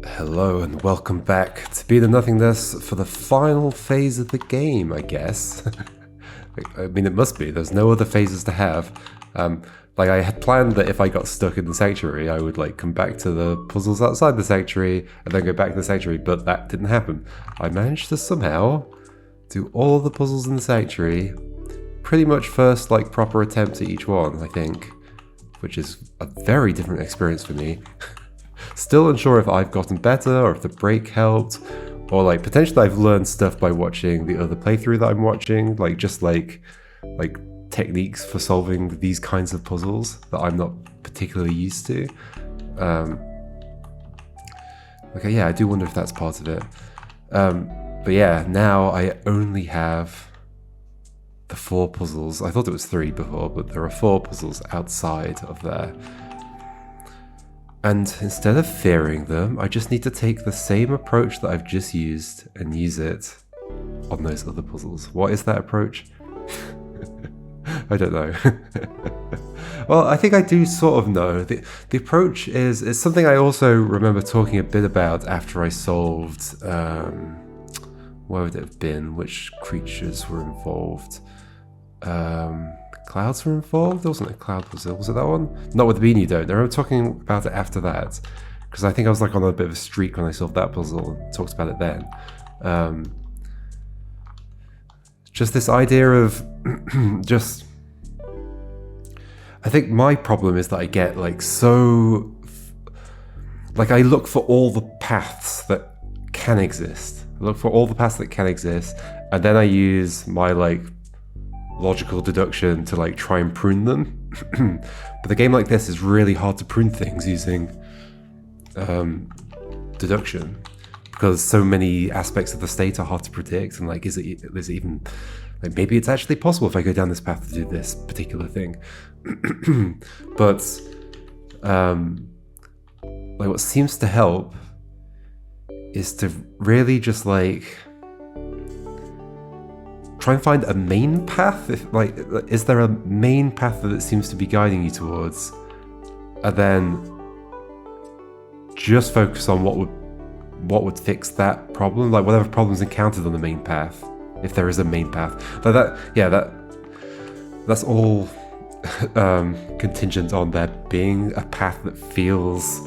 Hello and welcome back to Be the Nothingness for the final phase of the game, I guess. I mean, it must be. There's no other phases to have. Like, I had planned that if I got stuck in the sanctuary, I would, like, come back to the puzzles outside the sanctuary and then go back to the sanctuary, but that didn't happen. I managed to somehow do all the puzzles in the sanctuary, pretty much first, like, proper attempt at each one, I think, which is a very different experience for me. Still unsure if I've gotten better or if the break helped, or like potentially I've learned stuff by watching the other playthrough that I'm watching, like just like techniques for solving these kinds of puzzles that I'm not particularly used to. Okay, yeah, I do wonder if that's part of it. But yeah, now I only have the 4 puzzles. I thought it was 3 before, but there are 4 puzzles outside of there. And instead of fearing them, I just need to take the same approach that I've just used and use it on those other puzzles. What is that approach? I don't know. Well, I think I do sort of know. The approach is something I also remember talking a bit about after I solved... where would it have been? Which creatures were involved? Clouds were involved? There wasn't a cloud puzzle. Was it that one? Not with the beanie don't. I remember talking about it after that, because I think I was like on a bit of a streak when I solved that puzzle and talked about it then. Just this idea of just... I think my problem is that I get like so... Like I look for all the paths that can exist. I look for all the paths that can exist, and then I use my like logical deduction to like try and prune them. But a game like this is really hard to prune things using deduction, because so many aspects of the state are hard to predict, and like is it even like maybe it's actually possible if I go down this path to do this particular thing. But like what seems to help is to really just like try and find a main path. If like, is there a main path that it seems to be guiding you towards, and then just focus on what would fix that problem, like whatever problems encountered on the main path, if there is a main path. Like that, yeah, that's all contingent on there being a path that feels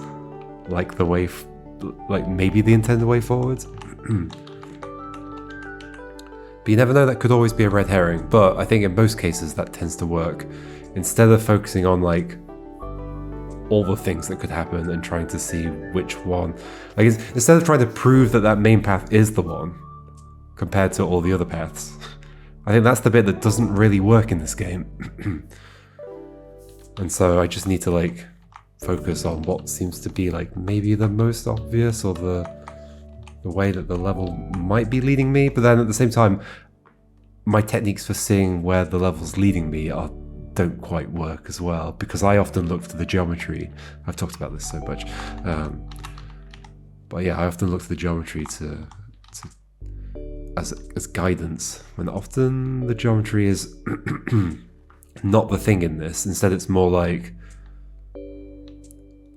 like the way, like maybe the intended way forward. But you never know, that could always be a red herring. But I think in most cases that tends to work. Instead of focusing on like all the things that could happen and trying to see which one, like instead of trying to prove that that main path is the one compared to all the other paths, I think that's the bit that doesn't really work in this game. And so I just need to like focus on what seems to be like maybe the most obvious, or the way that the level might be leading me. But then at the same time, my techniques for seeing where the level's leading me don't quite work as well, because I often look to the geometry. I've talked about this so much, but yeah, I often look to the geometry as guidance, when often the geometry is not the thing in this. Instead, it's more like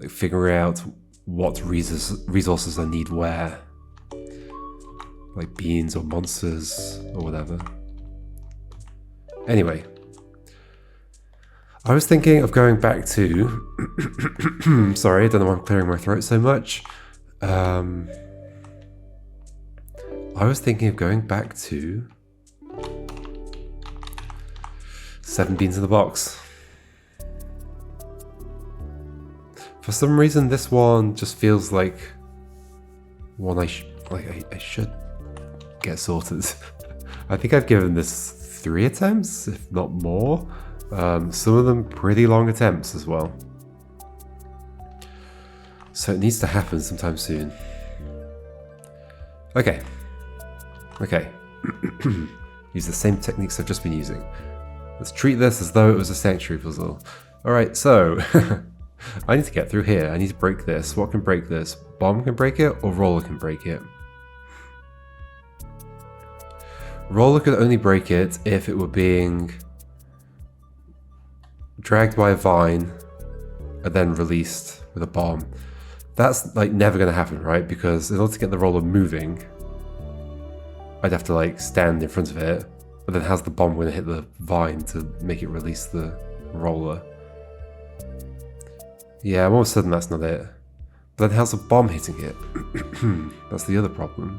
figuring out what resources I need where, like beans or monsters or whatever. Anyway, I was thinking of going back to sorry, I don't know why I'm clearing my throat so much. I was thinking of going back to 7 beans in the box. For some reason, this one just feels like one I should get sorted. I think I've given this 3 attempts, if not more. Some of them pretty long attempts as well. So it needs to happen sometime soon. Okay. Use the same techniques I've just been using. Let's treat this as though it was a sanctuary puzzle. Alright, so I need to get through here. I need to break this. What can break this? Bomb can break it, or roller can break it? Roller could only break it if it were being dragged by a vine and then released with a bomb. That's like never going to happen, right? Because in order to get the roller moving, I'd have to like stand in front of it, but then how's the bomb going to hit the vine to make it release the roller? Yeah, I'm almost certain that's not it. But then how's the bomb hitting it? That's the other problem.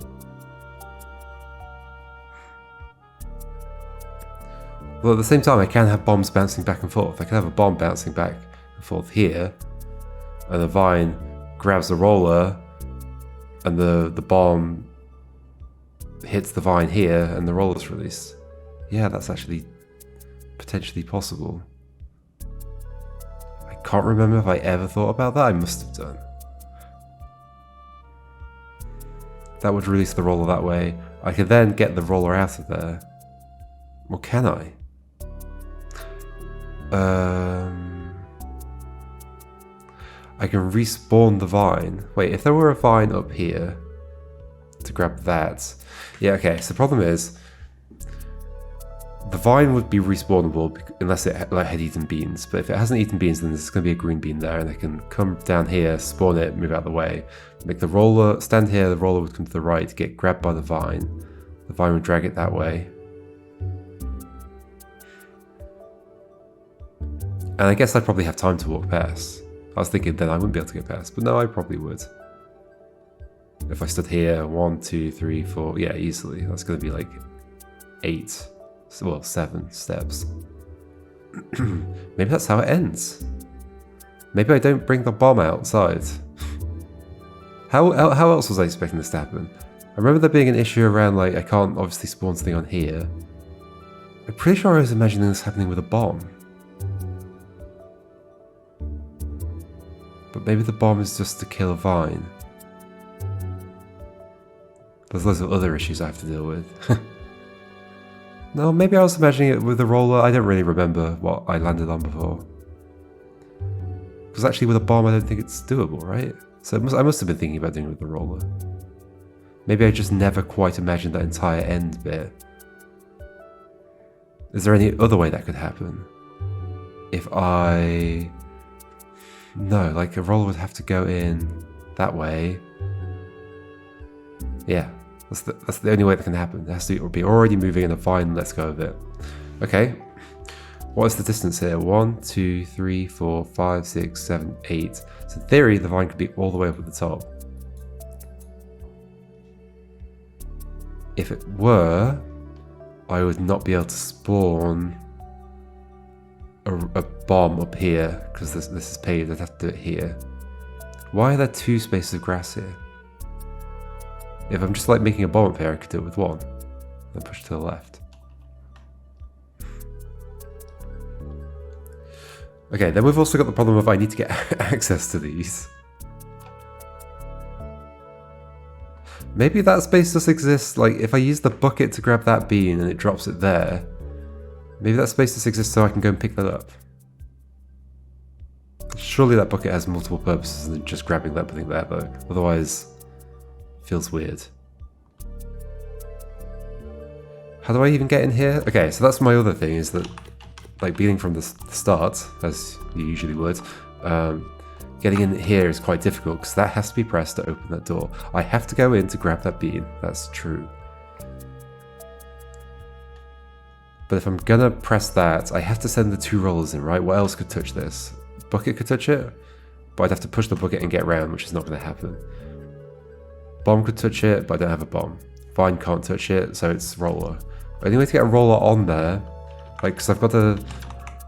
Well, at the same time, I can have bombs bouncing back and forth. I can have a bomb bouncing back and forth here, and the vine grabs the roller, and the bomb hits the vine here, and the roller's released. Yeah, that's actually potentially possible. I can't remember if I ever thought about that. I must have done. That would release the roller that way. I could then get the roller out of there. Or can I? I can respawn the vine. Wait, if there were a vine up here to grab that. Yeah, okay, so the problem is the vine would be respawnable unless it had eaten beans. But if it hasn't eaten beans, then there's going to be a green bean there, and I can come down here, spawn it, move out of the way, make the roller stand here. The roller would come to the right, get grabbed by the vine. The vine would drag it that way. And I guess I'd probably have time to walk past. I was thinking then I wouldn't be able to get past, but no, I probably would. If I stood here, 1, 2, 3, 4, yeah, easily. That's going to be like 8, well, 7 steps. Maybe that's how it ends. Maybe I don't bring the bomb outside. How else was I expecting this to happen? I remember there being an issue around, like, I can't obviously spawn something on here. I'm pretty sure I was imagining this happening with a bomb. But maybe the bomb is just to kill a vine. There's loads of other issues I have to deal with. No, maybe I was imagining it with the roller. I don't really remember what I landed on before. Because actually with a bomb I don't think it's doable, right? So I must have been thinking about doing it with the roller. Maybe I just never quite imagined that entire end bit. Is there any other way that could happen? If I... No, like a roller would have to go in that way. Yeah, that's the only way that can happen. It has to be already moving in a vine. Let's go of it. Okay, what is the distance here? 1, 2, 3, 4, 5, 6, 7, 8. So in theory, the vine could be all the way up at the top. If it were, I would not be able to spawn a bomb up here because this is paved. I'd have to do it here. Why are there 2 spaces of grass here? If I'm just like making a bomb up here, I could do it with 1. Then push to the left. Okay, then we've also got the problem of I need to get access to these. Maybe that space just exists, like if I use the bucket to grab that bean and it drops it there, maybe that space just exists so I can go and pick that up. Surely that bucket has multiple purposes than just grabbing that thing there though, otherwise it feels weird. How do I even get in here? Okay, so that's my other thing, is that like beginning from the start, as you usually would, getting in here is quite difficult because that has to be pressed to open that door. I have to go in to grab that bean, that's true. But if I'm gonna press that, I have to send the 2 rollers in, right? What else could touch this? Bucket could touch it, but I'd have to push the bucket and get around, which is not gonna happen. Bomb could touch it, but I don't have a bomb. Vine can't touch it, so it's roller. The only way to get a roller on there, like, because I've got to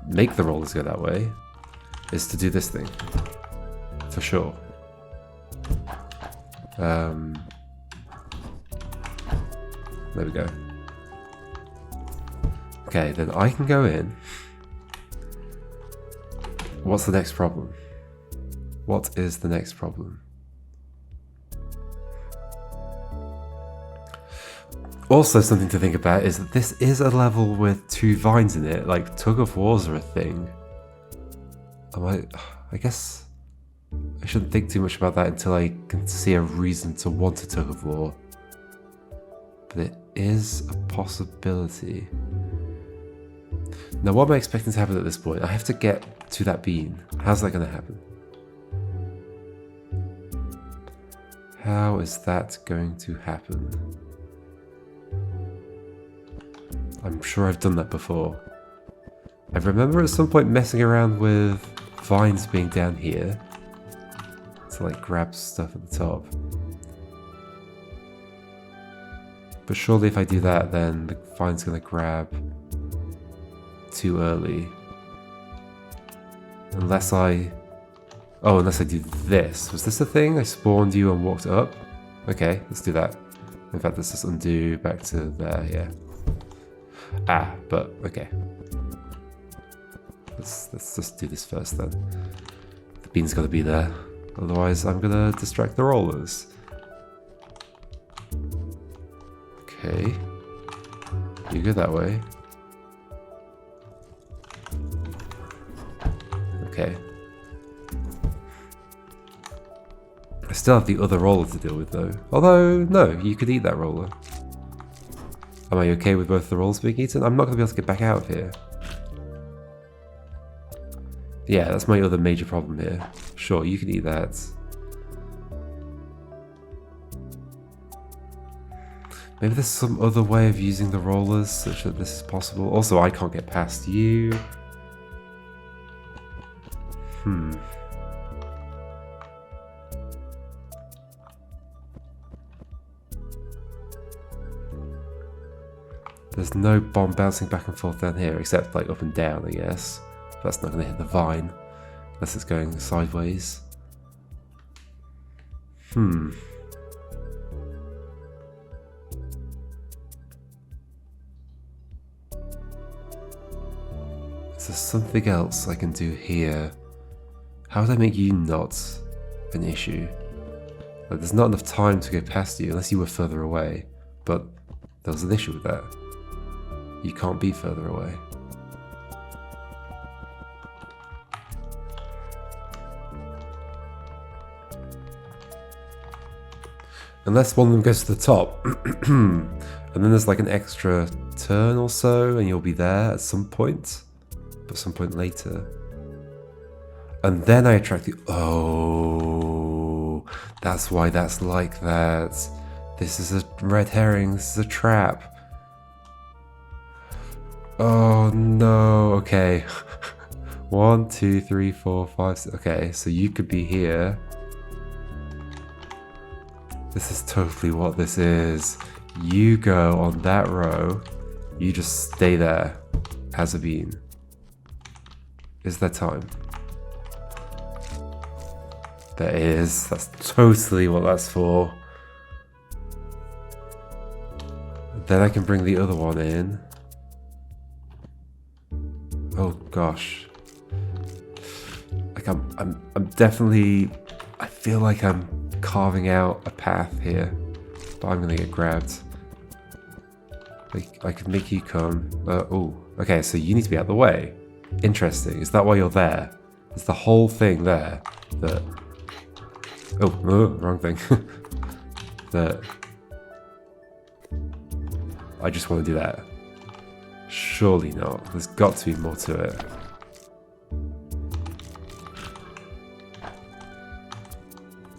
make the rollers go that way, is to do this thing. For sure. There we go. Okay, then I can go in. What's the next problem? What is the next problem? Also, something to think about is that this is a level with 2 vines in it. Like, tug of wars are a thing. I guess I shouldn't think too much about that until I can see a reason to want a tug of war. But it is a possibility. Now, what am I expecting to happen at this point? I have to get to that bean. How's that going to happen? How is that going to happen? I'm sure I've done that before. I remember at some point messing around with vines being down here to like grab stuff at the top. But surely if I do that, then the vine's gonna grab too early. Unless I... Oh, unless I do this. Was this the thing? I spawned you and walked up? Okay, let's do that. In fact, let's just undo back to there, yeah. Ah, but okay. Let's just do this first then. The bean's gotta be there. Otherwise, I'm gonna distract the rollers. Okay. You go that way. Okay. I still have the other roller to deal with though. Although, no, you could eat that roller. Am I okay with both the rolls being eaten? I'm not going to be able to get back out of here. Yeah, that's my other major problem here. Sure, you can eat that. Maybe there's some other way of using the rollers such that this is possible. Also, I can't get past you. There's no bomb bouncing back and forth down here, except like up and down, I guess. That's not going to hit the vine, unless it's going sideways. Is there something else I can do here? How would I make you not an issue? Like, there's not enough time to go past you, unless you were further away. But there was an issue with that. You can't be further away. Unless one of them goes to the top, and then there's like an extra turn or so, and you'll be there at some point, but some point later. And then I attract the... Oh, that's why that's like that. This is a red herring, this is a trap. Oh no, okay. 1, 2, 3, 4, 5, 6. Okay, so you could be here. This is totally what this is. You go on that row. You just stay there. As a bean. Is there time? There is. That's totally what that's for. Then I can bring the other one in. Oh gosh. Like I'm definitely... I feel like I'm carving out a path here, but I'm gonna get grabbed. Like, I could make you come. Oh, okay, so you need to be out of the way. Interesting. Is that why you're there? Is the whole thing there that... Oh, wrong thing. That... I just want to do that. Surely not. There's got to be more to it.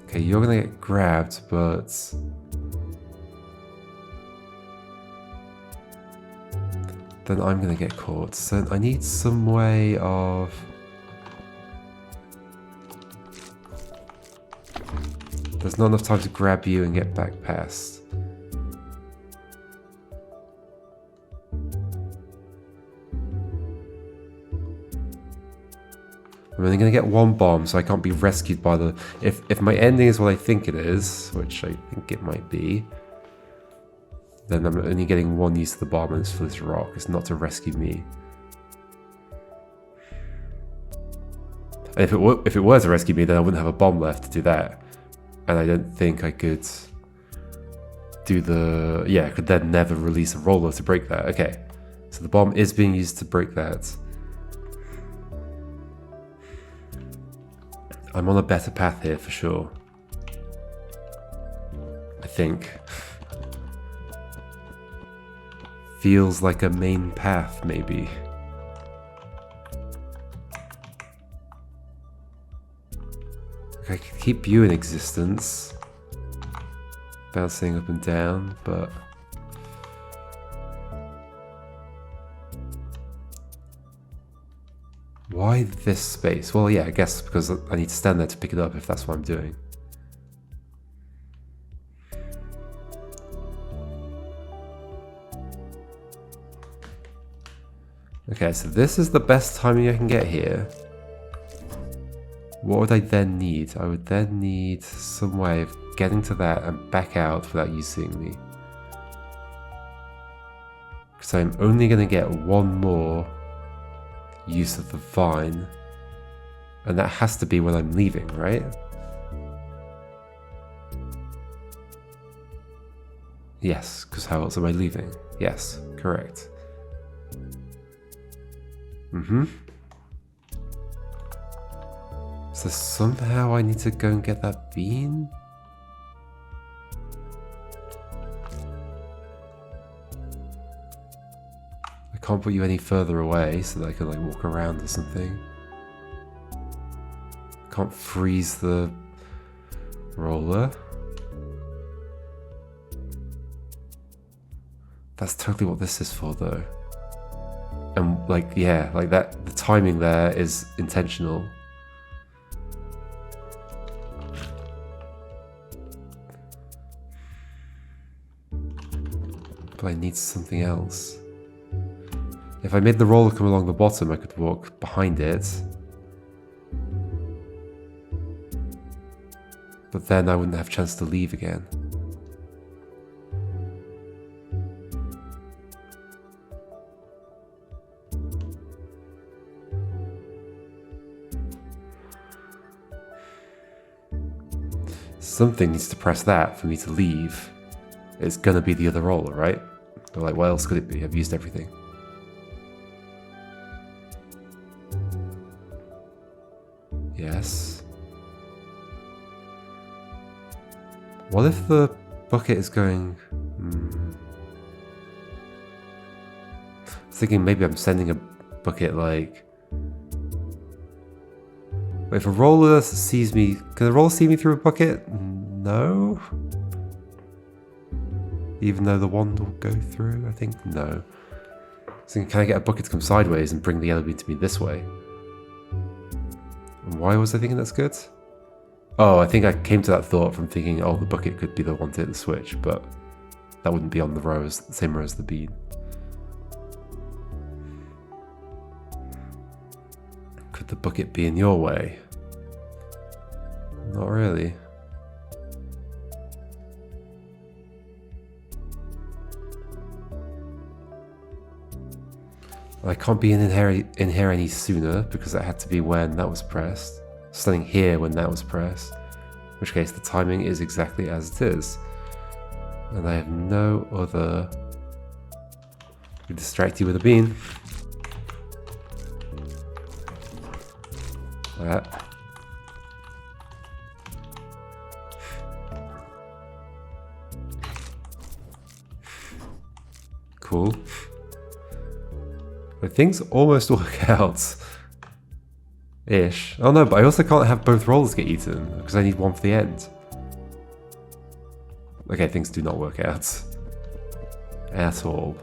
Okay, you're gonna get grabbed, but... then I'm gonna get caught. So I need some way of... There's not enough time to grab you and get back past. I'm only going to get one bomb, so I can't be rescued by the... If my ending is what I think it is, which I think it might be, then I'm only getting one use of the bomb, and it's for this rock. It's not to rescue me. And if it were to rescue me, then I wouldn't have a bomb left to do that. And I don't think I could do the... Yeah, I could then never release a roller to break that. Okay, so the bomb is being used to break that. I'm on a better path here for sure. I think. Feels like a main path, maybe. I could keep you in existence. bouncing up and down, but why this space? Well, yeah, I guess because I need to stand there to pick it up if that's what I'm doing. Okay, so this is the best timing I can get here. What would I then need? I would then need some way of getting to that and back out without you seeing me. Because I'm only going to get one more use of the vine. And that has to be when I'm leaving, right? Yes, because how else am I leaving? Yes, correct. So somehow I need to go and get that bean? I can't put you any further away so that I can like walk around or something. Can't freeze the roller. That's totally what this is for though. And like, yeah, like that, the timing there is intentional. But I need something else. If I made the roller come along the bottom, I could walk behind it. But then I wouldn't have a chance to leave again. Something needs to press that for me to leave. It's gonna be the other roller, right? But like, what else could it be? I've used everything. Yes. What if the bucket is going... I was thinking maybe I'm sending a bucket like... Wait, if a roller sees me... Can a roller see me through a bucket? No? Even though the wand will go through? I think no. So can I get a bucket to come sideways and bring the yellow bean to me this way? And why was I thinking that's good? Oh, I think I came to that thought from thinking, oh, the bucket could be the one to hit the switch, but that wouldn't be on the row as, the same row as the bean. Could the bucket be in your way? Not really. I can't be in here any sooner because that had to be when that was pressed. Standing here when that was pressed. In which case the timing is exactly as it is. And I have no other... I can distract you with a bean. Like that. Cool. But things almost work out. Ish. Oh no, but I also can't have both rollers get eaten because I need one for the end. Okay, things do not work out. At all.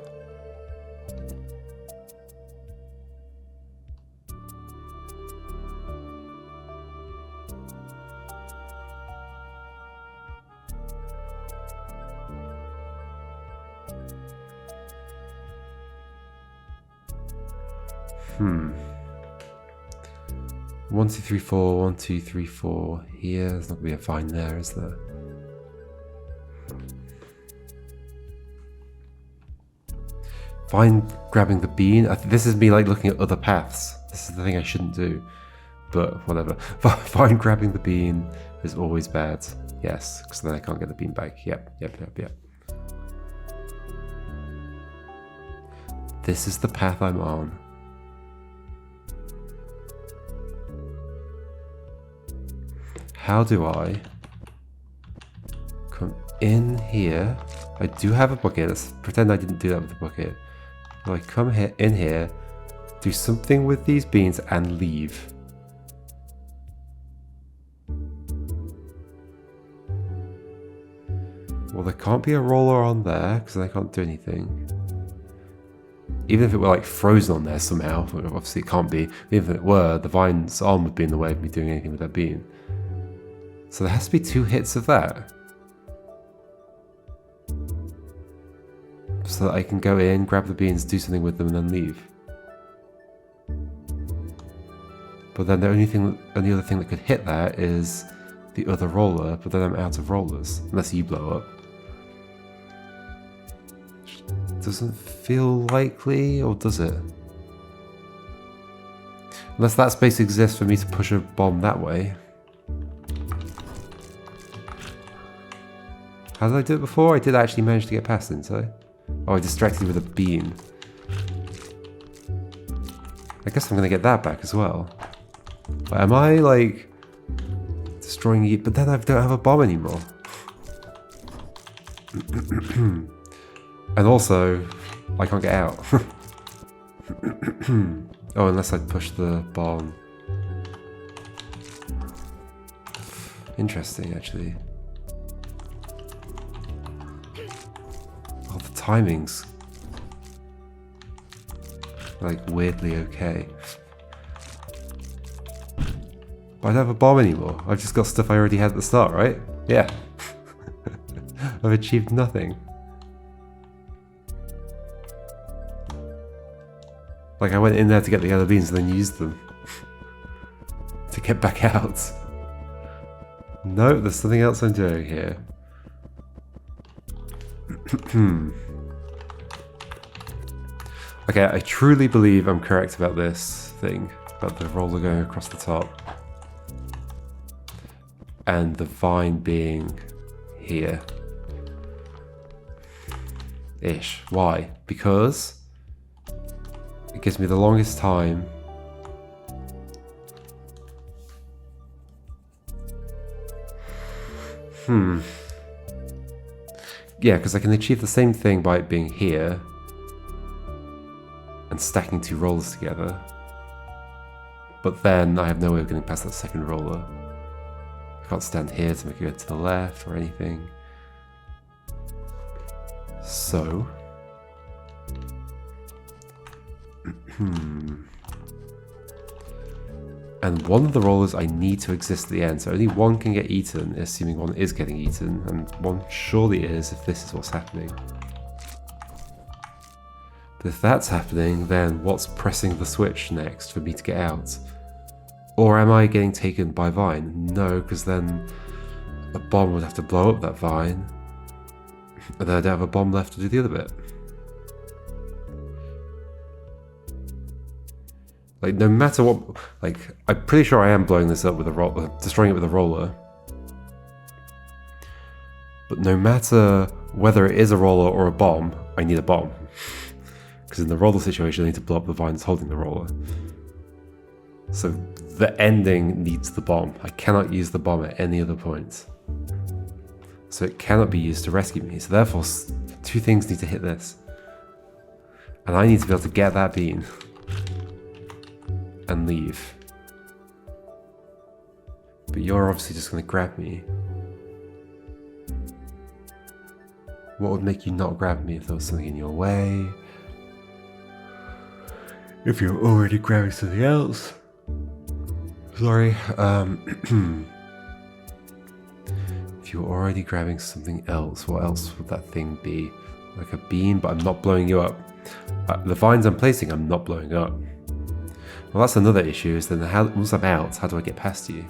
Hmm. 1, 2, 3, 4, 1, 2, 3, 4 here. There's not going to be a vine there, is there? Vine grabbing the bean. This is me like looking at other paths. This is the thing I shouldn't do. But whatever. Vine grabbing the bean is always bad. Yes, because then I can't get the bean back. Yep. This is the path I'm on. How do I come in here? I do have a bucket. Let's pretend I didn't do that with the bucket. Do I come here, in here, do something with these beans and leave? Well, there can't be a roller on there because I can't do anything. Even if it were like frozen on there somehow, obviously it can't be. Even if it were, the vine's arm would be in the way of me doing anything with that bean. So there has to be 2 hits of that. So that I can go in, grab the beans, do something with them, and then leave. But then the only other thing that could hit that is the other roller, but then I'm out of rollers, unless you blow up. Doesn't feel likely, or does it? Unless that space exists for me to push a bomb that way. How did I do it before? I did actually manage to get past, didn't I? Oh, I distracted you with a beam. I guess I'm gonna get that back as well. But am I, like, destroying you? But then I don't have a bomb anymore. And also, I can't get out. Oh, unless I push the bomb. Interesting, actually. Oh, the timing's like weirdly okay. But I don't have a bomb anymore. I've just got stuff I already had at the start, right? Yeah. I've achieved nothing. Like, I went in there to get the yellow beans and then used them to get back out. No, there's something else I'm doing here. Okay, I truly believe I'm correct about this thing, about the roller going across the top. And the vine being here. Ish. Why? Because it gives me the longest time yeah, because I can achieve the same thing by it being here and stacking 2 rollers together. But then I have no way of getting past that second roller. I can't stand here to make it go to the left or anything. So and one of the rollers I need to exist at the end, so only one can get eaten, assuming one is getting eaten, and one surely is if this is what's happening. But if that's happening, then what's pressing the switch next for me to get out? Or am I getting taken by vine? No, because then a bomb would have to blow up that vine, and then I'd have a bomb left to do the other bit. Like, no matter what, like, I'm pretty sure I am blowing this up with a roller, destroying it with a roller. But no matter whether it is a roller or a bomb, I need a bomb. Because in the roller situation, I need to blow up the vines holding the roller. So the ending needs the bomb. I cannot use the bomb at any other point. So it cannot be used to rescue me. So therefore, 2 things need to hit this. And I need to be able to get that bean. And leave. But you're obviously just going to grab me. What would make you not grab me if there was something in your way? If you're already grabbing something else. Sorry. If you're already grabbing something else, what else would that thing be? Like a bean, but I'm not blowing you up. The vines I'm placing, I'm not blowing up. Well, that's another issue, is then once I'm out, how do I get past you?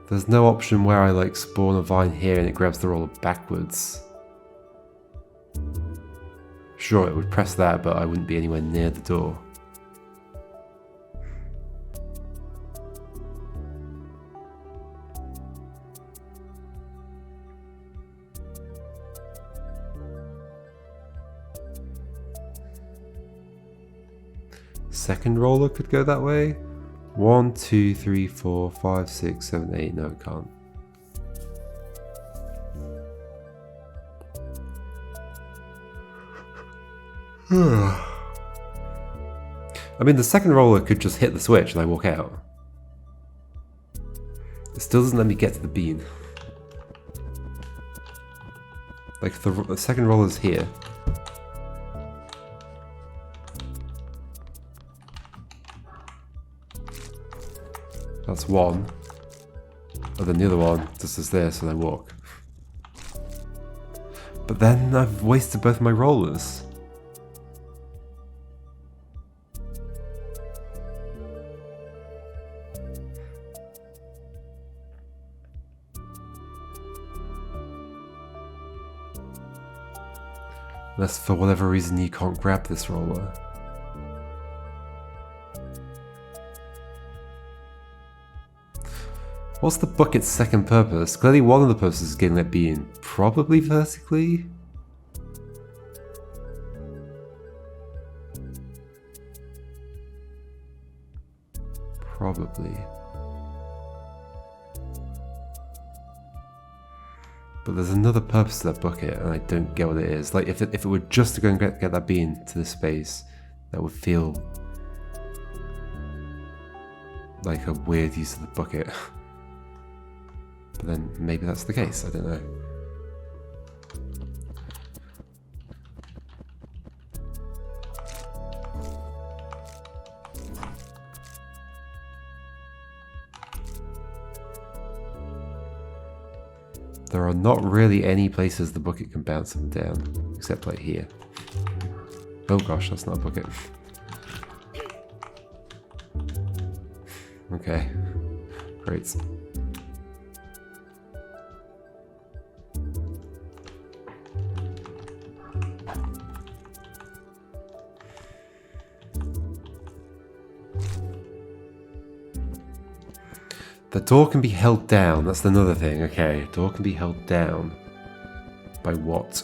There's no option where I like spawn a vine here and it grabs the roller backwards. Sure, it would press that, but I wouldn't be anywhere near the door. Second roller could go that way. 1, 2, 3, 4, 5, 6, 7, 8. No, it can't. I mean, the second roller could just hit the switch and I walk out. It still doesn't let me get to the bean. Like, the second roller's here. That's one. And then the other one just does this and I walk. But then I've wasted both my rollers. Unless for whatever reason you can't grab this roller. What's the bucket's second purpose? Clearly one of the purposes is getting that bean. Probably vertically? Probably. But there's another purpose to that bucket and I don't get what it is. Like if it were just to go and get that bean to this space, that would feel like a weird use of the bucket. But then maybe that's the case, I don't know. There are not really any places the bucket can bounce them down, except like here. Oh gosh, that's not a bucket. Okay, great. The door can be held down, that's another thing, okay. Door can be held down. By what?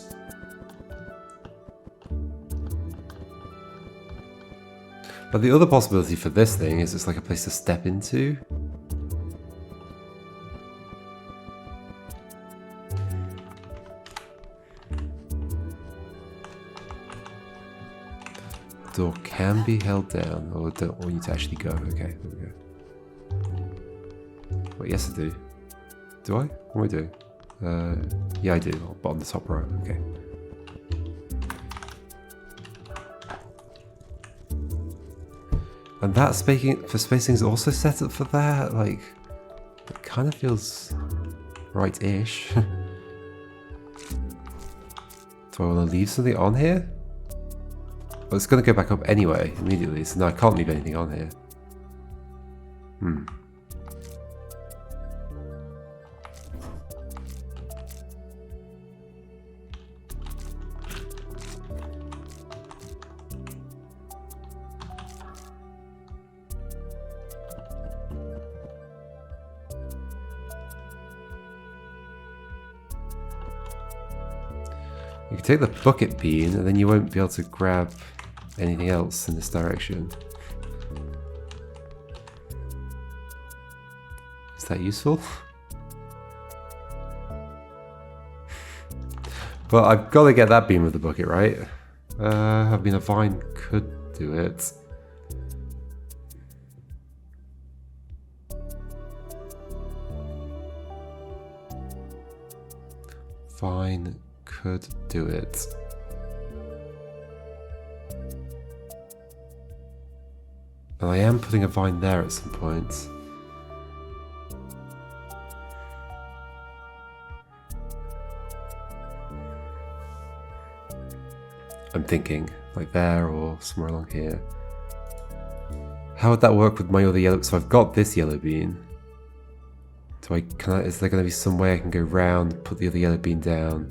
But the other possibility for this thing is it's like a place to step into. Door can be held down, or don't want you to actually go. Okay, there we go. Wait, yes I do. Do I? What am I doing? Yeah I do, but on the top row, okay. And that spacing is also set up for that, like, it kind of feels right-ish. Do I want to leave something on here? Well, it's going to go back up anyway, immediately, so no, I can't leave anything on here. You can take the bucket bean and then you won't be able to grab anything else in this direction. Is that useful? But I've got to get that bean with the bucket, right? I mean, a vine could do it. Vine could do it. And I am putting a vine there at some point. I'm thinking, like there or somewhere along here. How would that work with my other yellow? So I've got this yellow bean. Is there going to be some way I can go round, put the other yellow bean down?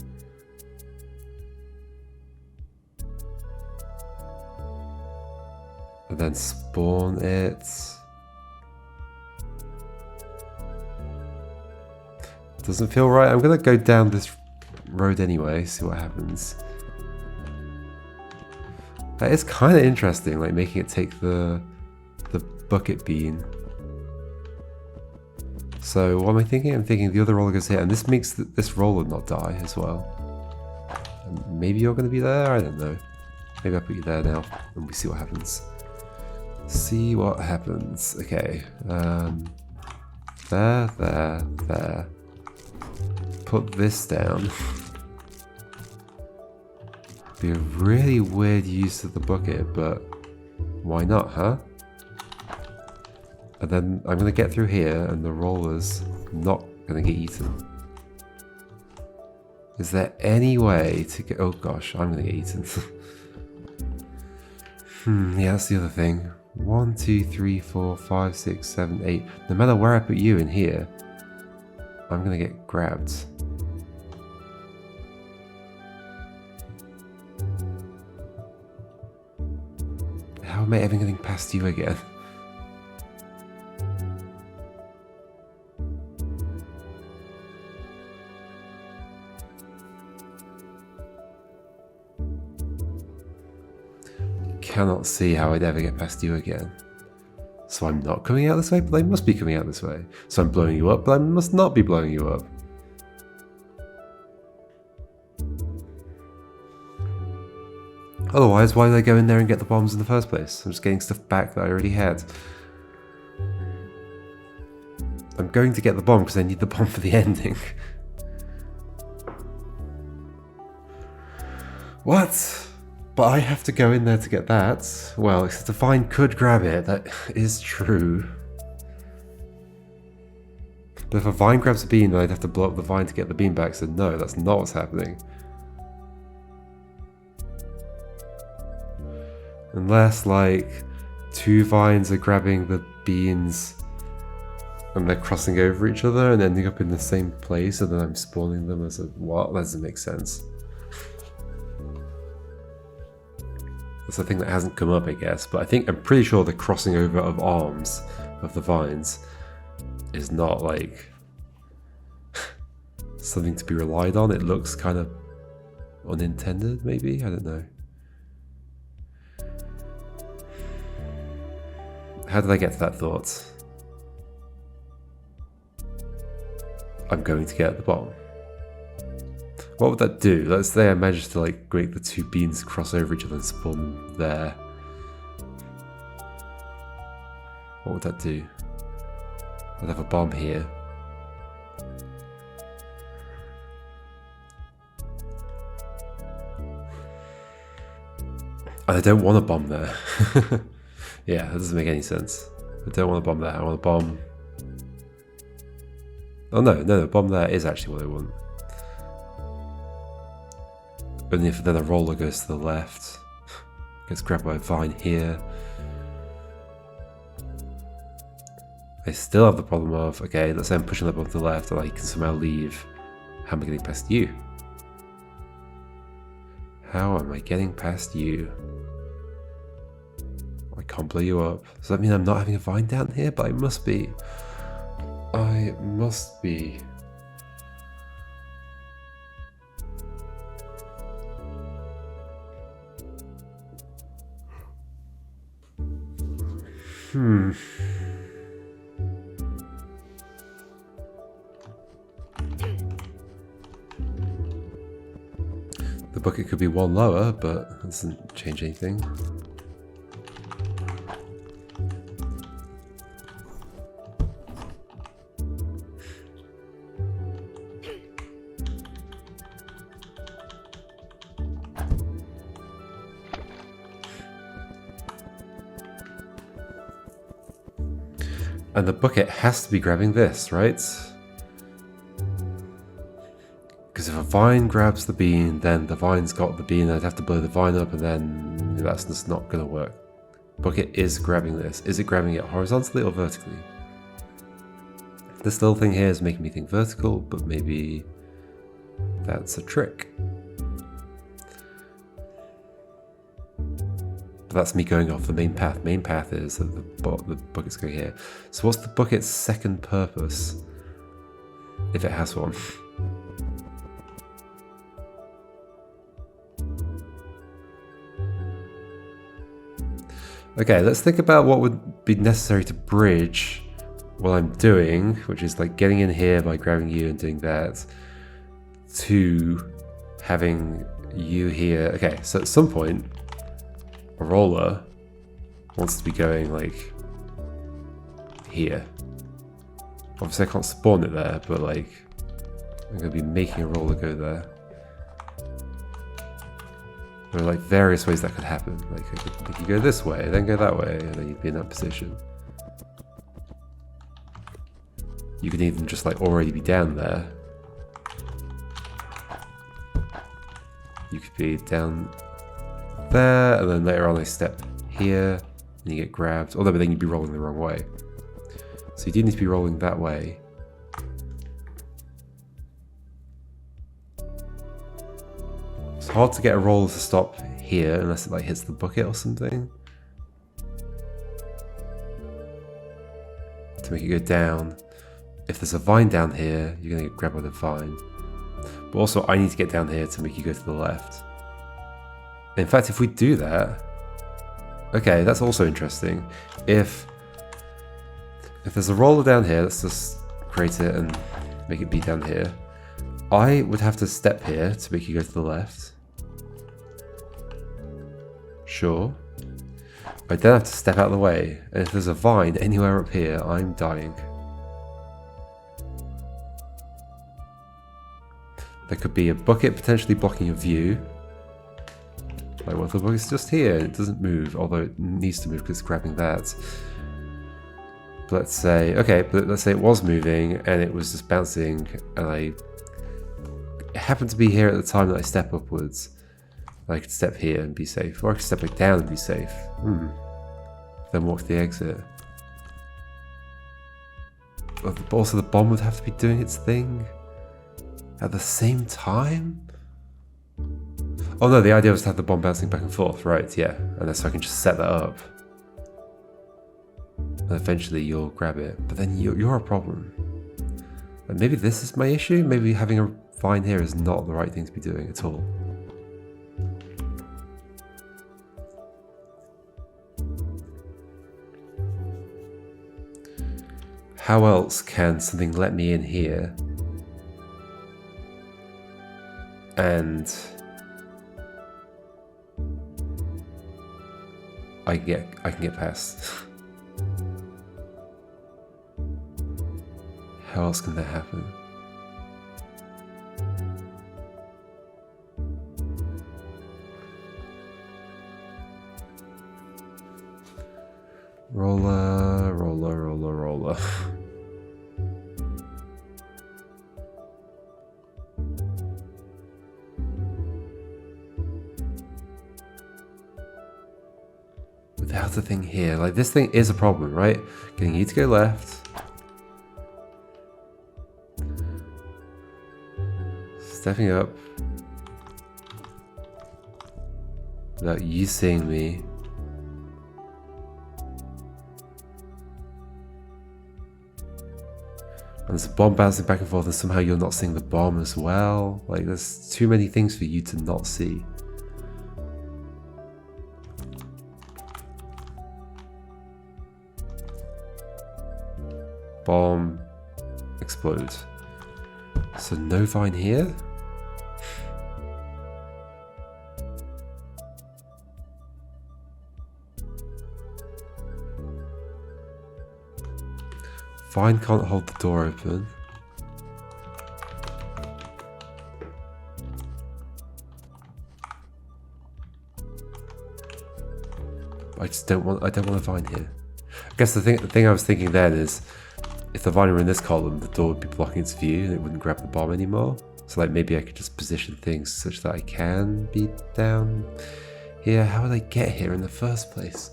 And then spawn it. Doesn't feel right. I'm going to go down this road anyway, see what happens. That is kind of interesting, like making it take the bucket bean. So what am I thinking? I'm thinking the other roller goes here, and this makes this roller not die as well. And maybe you're going to be there? I don't know. Maybe I'll put you there now and we see what happens. See what happens. Okay. There. Put this down. Be a really weird use of the bucket, but why not, huh? And then I'm gonna get through here and the roller's not gonna get eaten. Is there any way to get... Oh gosh, I'm gonna get eaten. Yeah, that's the other thing. 1, 2, 3, 4, 5, 6, 7, 8. No matter where I put you in here, I'm gonna get grabbed. How am I ever getting past you again? Cannot see how I'd ever get past you again. So I'm not coming out this way, but I must be coming out this way. So I'm blowing you up, but I must not be blowing you up. Otherwise, why did I go in there and get the bombs in the first place? I'm just getting stuff back that I already had. I'm going to get the bomb because I need the bomb for the ending. What? But I have to go in there to get that. Well, if the vine could grab it, that is true. But if a vine grabs a bean, then I'd have to blow up the vine to get the bean back, so no, that's not what's happening. Unless, like, 2 vines are grabbing the beans and they're crossing over each other and ending up in the same place, and then I'm spawning them as a... What? That doesn't make sense. That's the thing that hasn't come up, I guess, but I'm pretty sure the crossing over of arms of the vines is not, like, something to be relied on. It looks kind of unintended, maybe? I don't know. How did I get to that thought? I'm going to get the bomb. What would that do? Let's say I managed to like make the 2 beans cross over each other and spawn there. What would that do? I'd have a bomb here. And I don't want a bomb there. Yeah, that doesn't make any sense. I don't want a bomb there. I want a bomb... Oh no, a bomb there is actually what I want. Only if then a roller goes to the left, gets grabbed by a vine here. I still have the problem of, okay, let's say I'm pushing that bomb to the left and I can somehow leave. How am I getting past you? How am I getting past you? I can't blow you up. Does that mean I'm not having a vine down here? But I must be. I must be. The bucket could be 1 lower, but that doesn't change anything. And the bucket has to be grabbing this, right? Because if a vine grabs the bean, then the vine's got the bean, I'd have to blow the vine up, and then that's just not going to work. Bucket is grabbing this. Is it grabbing it horizontally or vertically? This little thing here is making me think vertical, but maybe that's a trick. That's me going off the main path. Main path is that the bucket's going here. So what's the bucket's second purpose? If it has one. Okay, let's think about what would be necessary to bridge what I'm doing, which is like getting in here by grabbing you and doing that, to having you here. Okay, so at some point, a roller wants to be going like here. Obviously I can't spawn it there, but like I'm going to be making a roller go there. There are like various ways that could happen. Like I could make you go this way, then go that way, and then you'd be in that position. You could even just like already be down there. You could be down there, and then later on I step here, and you get grabbed. Although, but then you'd be rolling the wrong way. So you do need to be rolling that way. It's hard to get a roller to stop here unless it like hits the bucket or something. To make it go down. If there's a vine down here, you're gonna get grabbed by the vine. But also I need to get down here to make you go to the left. In fact, if we do that, okay, that's also interesting. If there's a roller down here, let's just create it and make it be down here. I would have to step here to make you go to the left. Sure. I then have to step out of the way, and if there's a vine anywhere up here, I'm dying. There could be a bucket potentially blocking your view. Like, what if the bucket's just here and it doesn't move, although it needs to move because it's grabbing that. But let's say, okay, but let's say it was moving and it was just bouncing, and it happened to be here at the time that I step upwards. I could step here and be safe, or I could step back down and be safe. Then walk to the exit. But also the bomb would have to be doing its thing at the same time? Oh no, the idea was to have the bomb bouncing back and forth, right, yeah. And then so I can just set that up. And eventually you'll grab it. But then you're a problem. And maybe this is my issue? Maybe having a vine here is not the right thing to be doing at all. How else can something let me in here and I can get past? How else can that happen? Roller, roller, roller, roller. Without the thing here, like this thing is a problem, right? Getting you to go left. Stepping up. Without you seeing me. And there's a bomb bouncing back and forth and somehow you're not seeing the bomb as well. Like there's too many things for you to not see. Bomb explodes. So no vine here? Vine can't hold the door open. I don't want a vine here. I guess the thing I was thinking then is if the vine were in this column, the door would be blocking its view and it wouldn't grab the bomb anymore. So like maybe I could just position things such that I can be down here. How would I get here in the first place?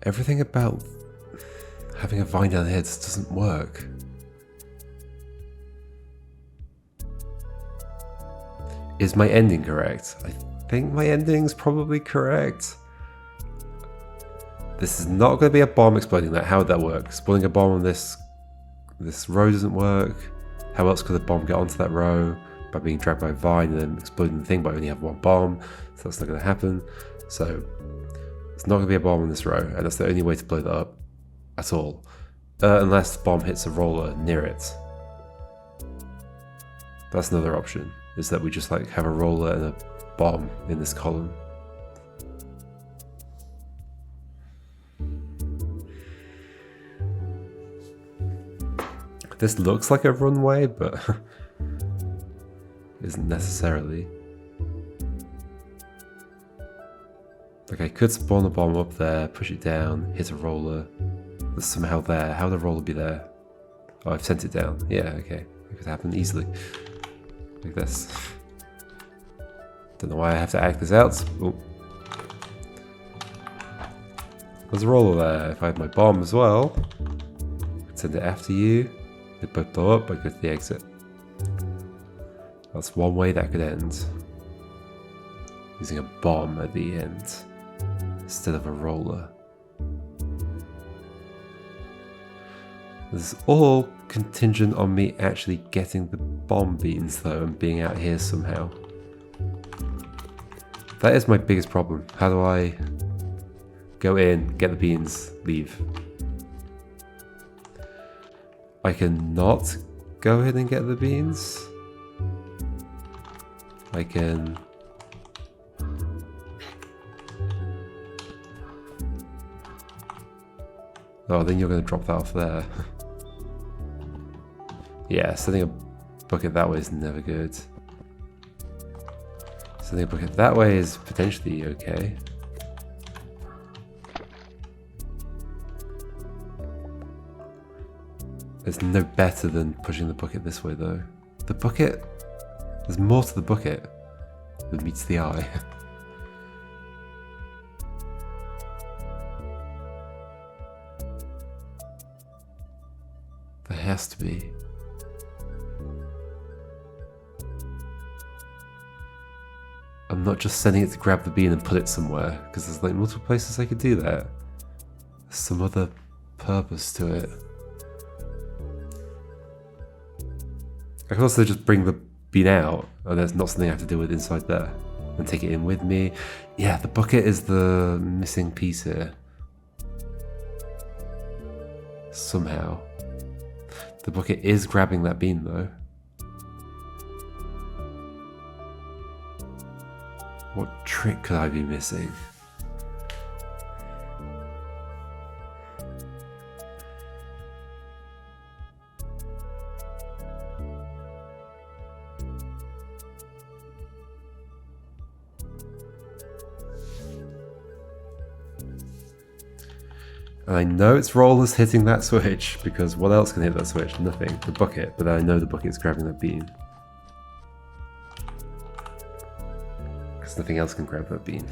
Everything about having a vine down here just doesn't work. Is my ending correct? I think my ending's probably correct. This is not going to be a bomb exploding that. How would that work? Spawning a bomb on this row doesn't work. How else could the bomb get onto that row? by being dragged by a vine and then exploding the thing, but I only have one bomb, so that's not going to happen. So it's not going to be a bomb on this row, and that's the only way to blow that up at all. Unless the bomb hits a roller near it. That's another option, is that we just like have a roller and a bomb in this column. This looks like a runway, but isn't necessarily. Like I could spawn a bomb up there, push it down, hit a roller. That's somehow there. How would the roller be there? Oh, I've sent it down. Yeah, okay. It could happen easily. Like this. Don't know why I have to act this out. Oh. There's a roller there. If I had my bomb as well, I'd send it after you. They both blow up, I go to the exit. That's one way that could end. Using a bomb at the end instead of a roller. This is all contingent on me actually getting the bomb beans though and being out here somehow. That is my biggest problem. How do I go in, get the beans, leave? I can not go ahead and get the beans. I can... Oh, then you're going to drop that off there. Yeah, setting a bucket that way is never good. Setting a bucket that way is potentially okay. It's no better than pushing the bucket this way though. The bucket, there's more to the bucket than meets the eye. There has to be. I'm not just sending it to grab the bean and put it somewhere, because there's like multiple places I could do that. There's some other purpose to it. I can also just bring the bean out, and there's not something I have to deal with inside there, and take it in with me. Yeah, the bucket is the missing piece here. Somehow. The bucket is grabbing that bean though. What trick could I be missing? And I know it's rollers hitting that switch, because what else can hit that switch? Nothing. The bucket, but I know the bucket's grabbing that bean. Because nothing else can grab that bean.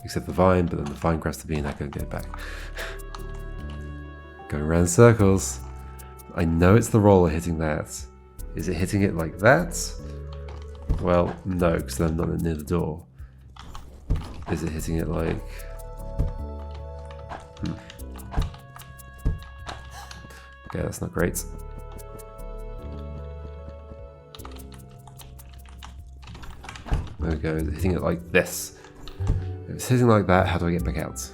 Except the vine, but then the vine grabs the bean, I can get it back. Going around in circles. I know it's the roller hitting that. Is it hitting it like that? Well, no, because I'm not near the door. Is it hitting it like... Okay, that's not great. There we go, is it hitting it like this? If it's hitting like that, how do I get back out?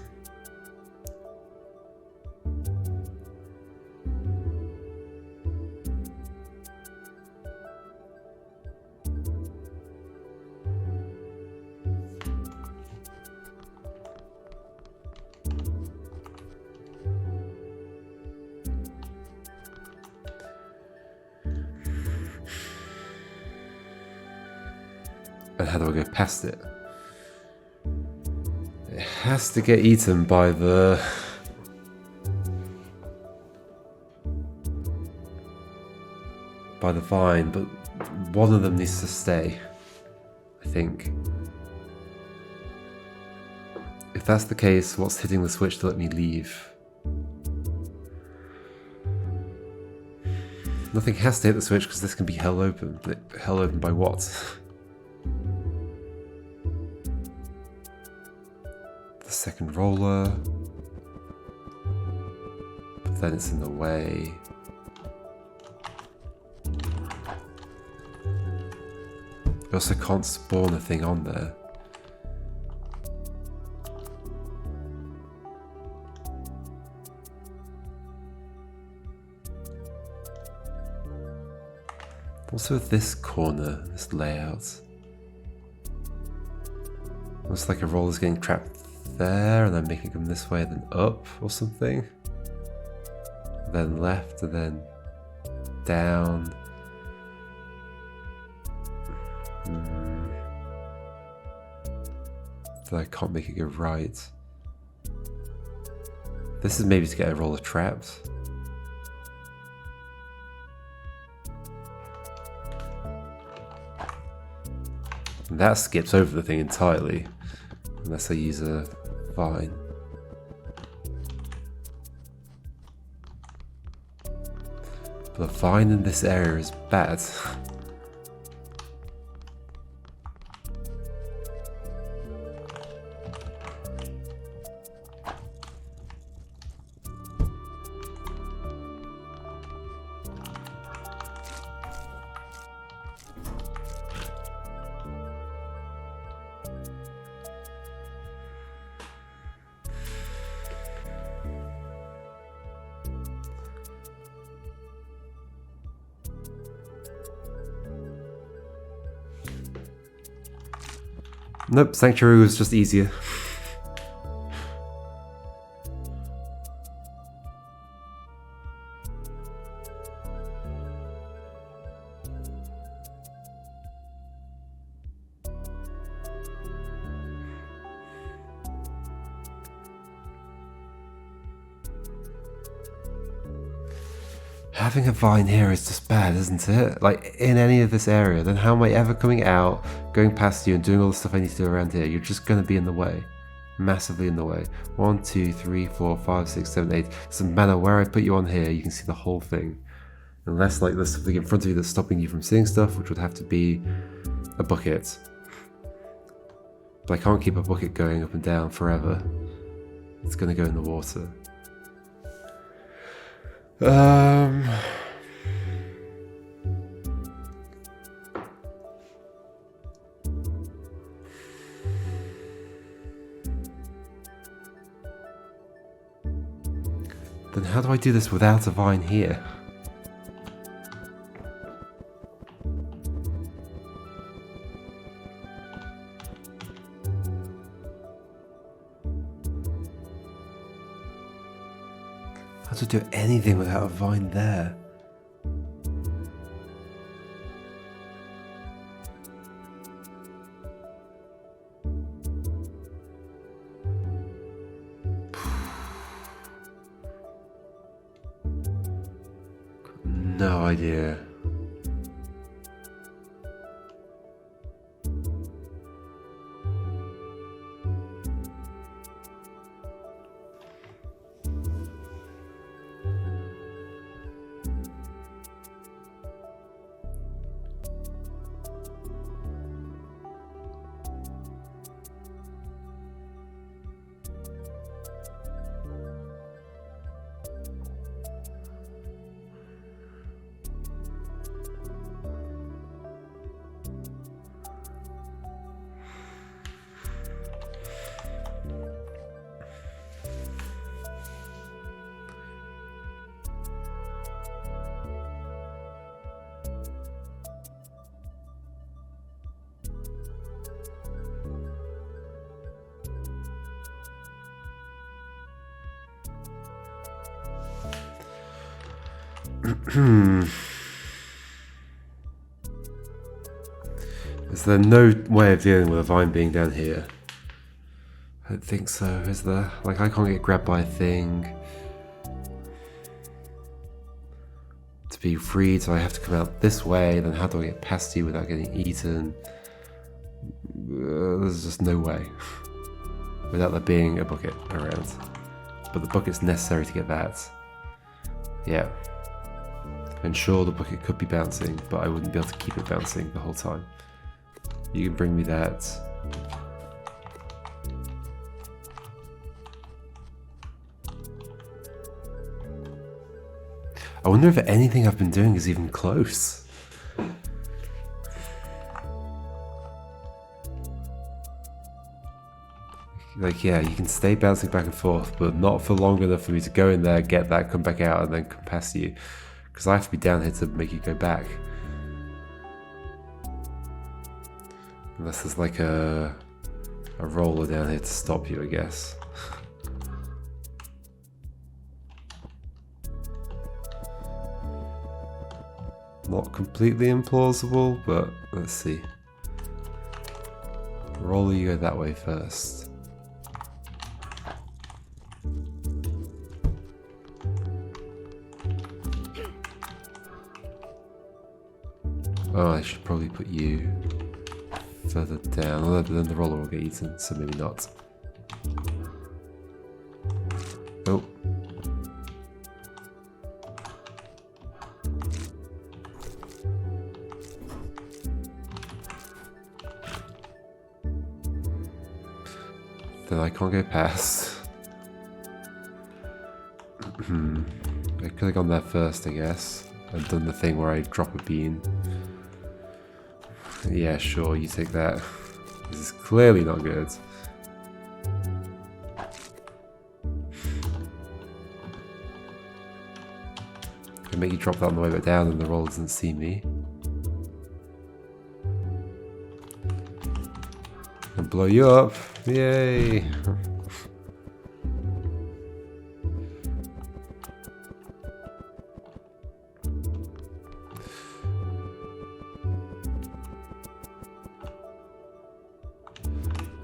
And how do I go past it? It has to get eaten by the... vine, but one of them needs to stay, I think. If that's the case, what's hitting the switch to let me leave? Nothing has to hit the switch because this can be held open, but held open by what? Second roller, but then it's in the way. I also can't spawn a thing on there. Also with this corner, this layout. Looks like a roller's getting trapped there and then making them this way, then up or something. Then left and then down. Then I can't make it go right. This is maybe to get a roller trapped. And that skips over the thing entirely, unless I use a vine. But a vine in this area is bad. Nope, Sanctuary was just easier. Having a vine here is just bad, isn't it? Like, in any of this area, then how am I ever coming out, going past you and doing all the stuff I need to do around here? You're just going to be in the way. Massively in the way. 1, 2, 3, 4, 5, 6, 7, 8. Doesn't matter where I put you on here, you can see the whole thing. Unless, like, there's something in front of you that's stopping you from seeing stuff, which would have to be a bucket. But I can't keep a bucket going up and down forever. It's going to go in the water. Then how do I do this without a vine here? How to do anything without a vine there? No idea. Is there no way of dealing with a vine being down here? I don't think so, is there? Like, I can't get grabbed by a thing. To be freed, so I have to come out this way, then how do I get past you without getting eaten? There's just no way. Without there being a bucket around. But the bucket's necessary to get that. Yeah. And sure, the bucket could be bouncing, but I wouldn't be able to keep it bouncing the whole time. You can bring me that. I wonder if anything I've been doing is even close. Like, yeah, you can stay bouncing back and forth, but not for long enough for me to go in there, get that, come back out, and then come past you. Because I have to be down here to make you go back. Unless there's like a roller down here to stop you, I guess. Not completely implausible, but let's see. Roller, you go that way first. Oh, I should probably put you further down, although then the roller will get eaten, so maybe not. Oh. Then I can't go past. I could have gone there first, I guess, and done the thing where I drop a bean. Yeah, sure, you take that. This is clearly not good. I make you drop that on the way back down and the roller doesn't see me. And blow you up. Yay!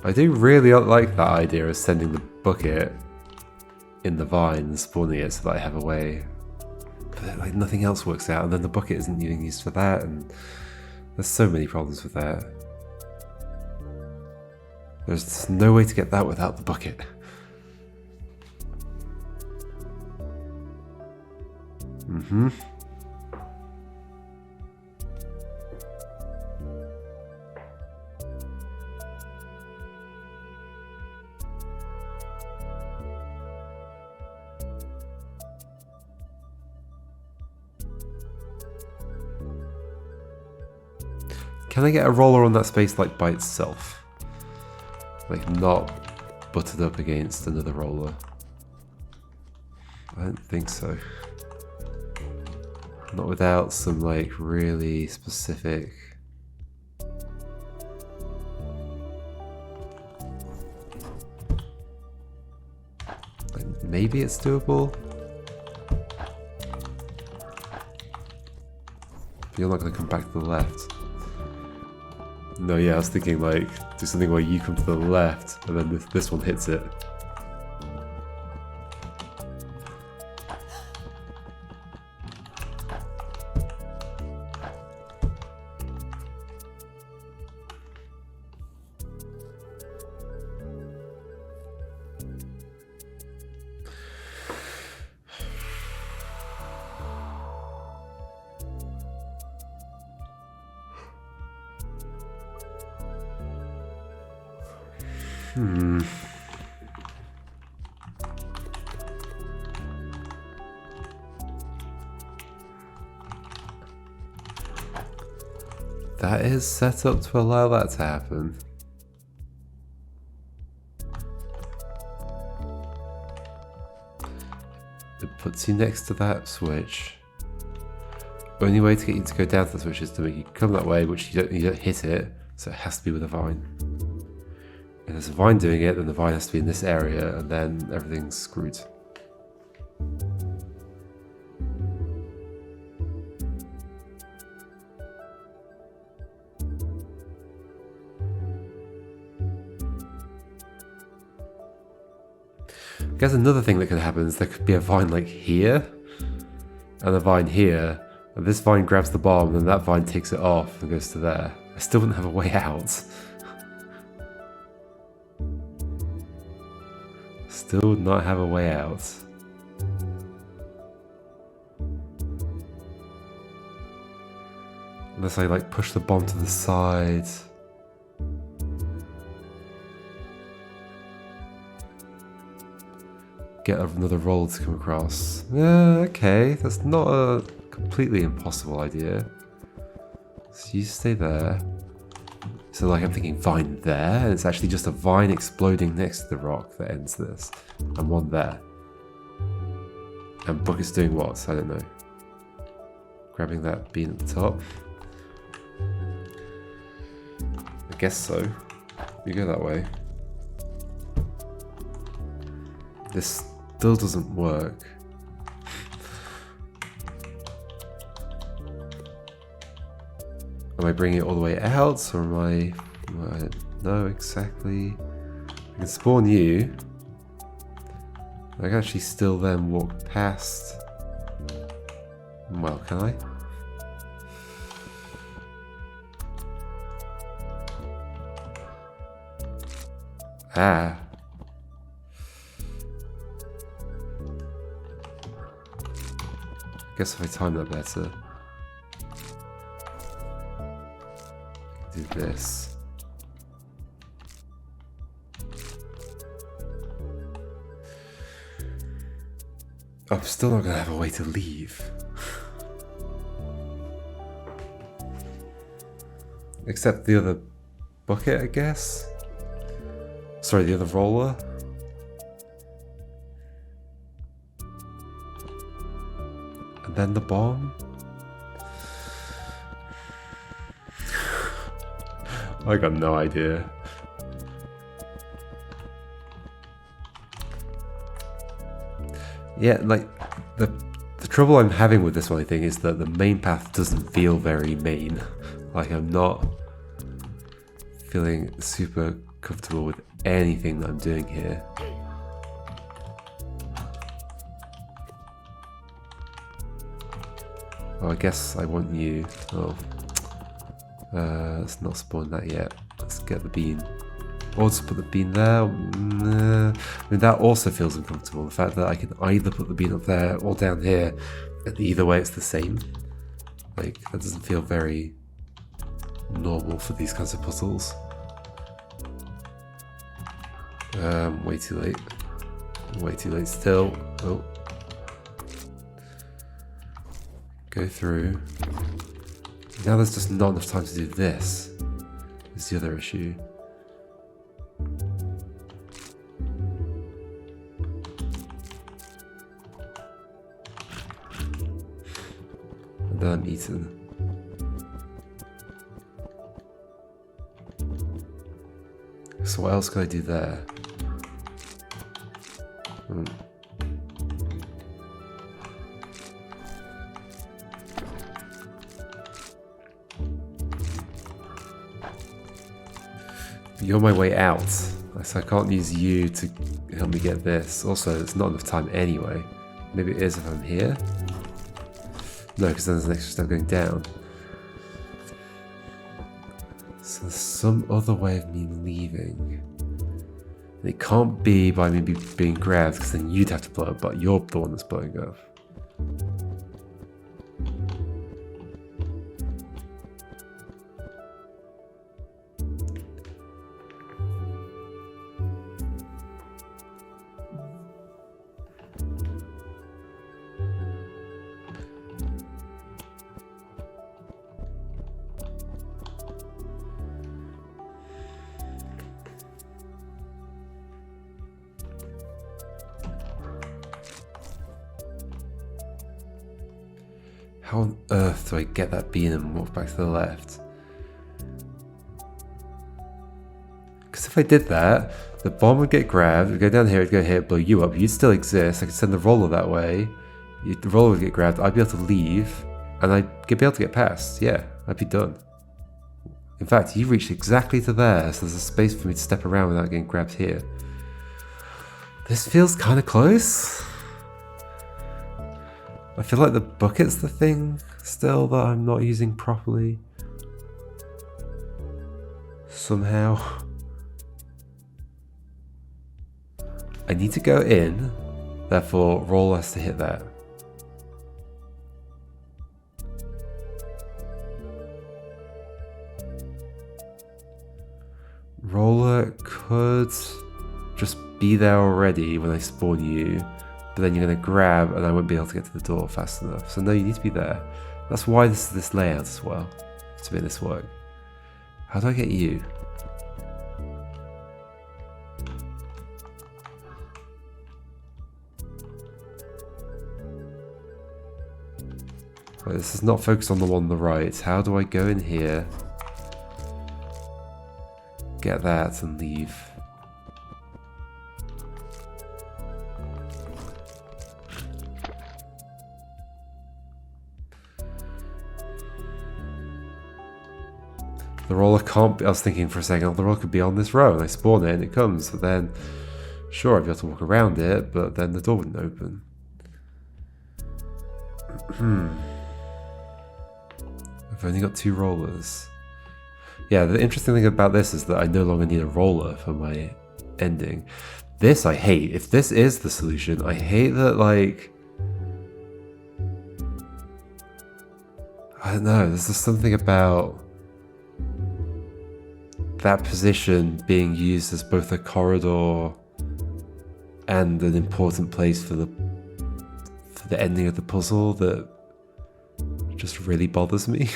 I do really like that idea of sending the bucket in the vine and spawning it so that I have a way. But like nothing else works out, and then the bucket isn't even used for that, and there's so many problems with that. There's no way to get that without the bucket. Can I get a roller on that space like by itself? Like not butted up against another roller? I don't think so. Not without some like really specific... Like, maybe it's doable? But you're not going to come back to the left. No, yeah, I was thinking like, do something where you come to the left, and then this one hits it. That is set up to allow that to happen. It puts you next to that switch. Only way to get you to go down to the switch is to make you come that way, which you don't hit it, so it has to be with a vine. If there's a vine doing it, then the vine has to be in this area, and then everything's screwed. I guess another thing that could happen is there could be a vine like here, and a vine here, and this vine grabs the bomb, and then that vine takes it off and goes to there. I still wouldn't have a way out. Still would not have a way out. Unless I like push the bomb to the side. Get another roll to come across. Yeah, okay, that's not a completely impossible idea. So you stay there. So like I'm thinking vine there, and it's actually just a vine exploding next to the rock that ends this. And one there. And bucket's doing what? I don't know. Grabbing that bean at the top. I guess so. You go that way. This still doesn't work. Am I bringing it all the way out, or am I don't know exactly. I can spawn you. I can actually still then walk past. Well, can I? Ah. I guess if I time that better. Do this. I'm still not gonna have a way to leave. Except the other bucket, I guess? Sorry, the other roller? And then the bomb? I got no idea. Yeah, like, the trouble I'm having with this one, I think, is that the main path doesn't feel very main. Like, I'm not feeling super comfortable with anything that I'm doing here. Oh, I guess I want you. Oh. Let's not spawn that yet. Let's get the bean. Or just put the bean there. I mean, that also feels uncomfortable. The fact that I can either put the bean up there or down here, and either way it's the same. Like, that doesn't feel very normal for these kinds of puzzles. Way too late. Way too late still. Oh. Go through. Now there's just not enough time to do this. Is the other issue. And then I'm eaten. So what else can I do there? You're my way out, so I can't use you to help me get this. Also, it's not enough time anyway. Maybe it is if I'm here? No, because then there's an extra step going down. So there's some other way of me leaving. It can't be by me being grabbed, because then you'd have to blow up, but you're the one that's blowing up. How on earth do I get that bean and walk back to the left? Because if I did that, the bomb would get grabbed, it would go down here, it'd go here, blow you up, you'd still exist, I could send the roller that way, the roller would get grabbed, I'd be able to leave, and I'd be able to get past, yeah, I'd be done. In fact, you reached exactly to there, so there's a space for me to step around without getting grabbed here. This feels kind of close. I feel like the bucket's the thing still that I'm not using properly. Somehow. I need to go in, therefore roll has to hit that. Roller could just be there already when I spawn you. But then you're going to grab and I won't be able to get to the door fast enough. So no, you need to be there. That's why this is this layout as well, to make this work. How do I get you? Right, this is not focused on the one on the right. How do I go in here? Get that and leave. The roller can't be, I was thinking for a second, oh, the roller could be on this row, and I spawn it and it comes, but then, sure, I'd be able to walk around it, but then the door wouldn't open. I've only got 2 rollers. Yeah, the interesting thing about this is that I no longer need a roller for my ending. This I hate. If this is the solution, I hate that, like... I don't know, there's just something about that position being used as both a corridor and an important place for the ending of the puzzle that just really bothers me.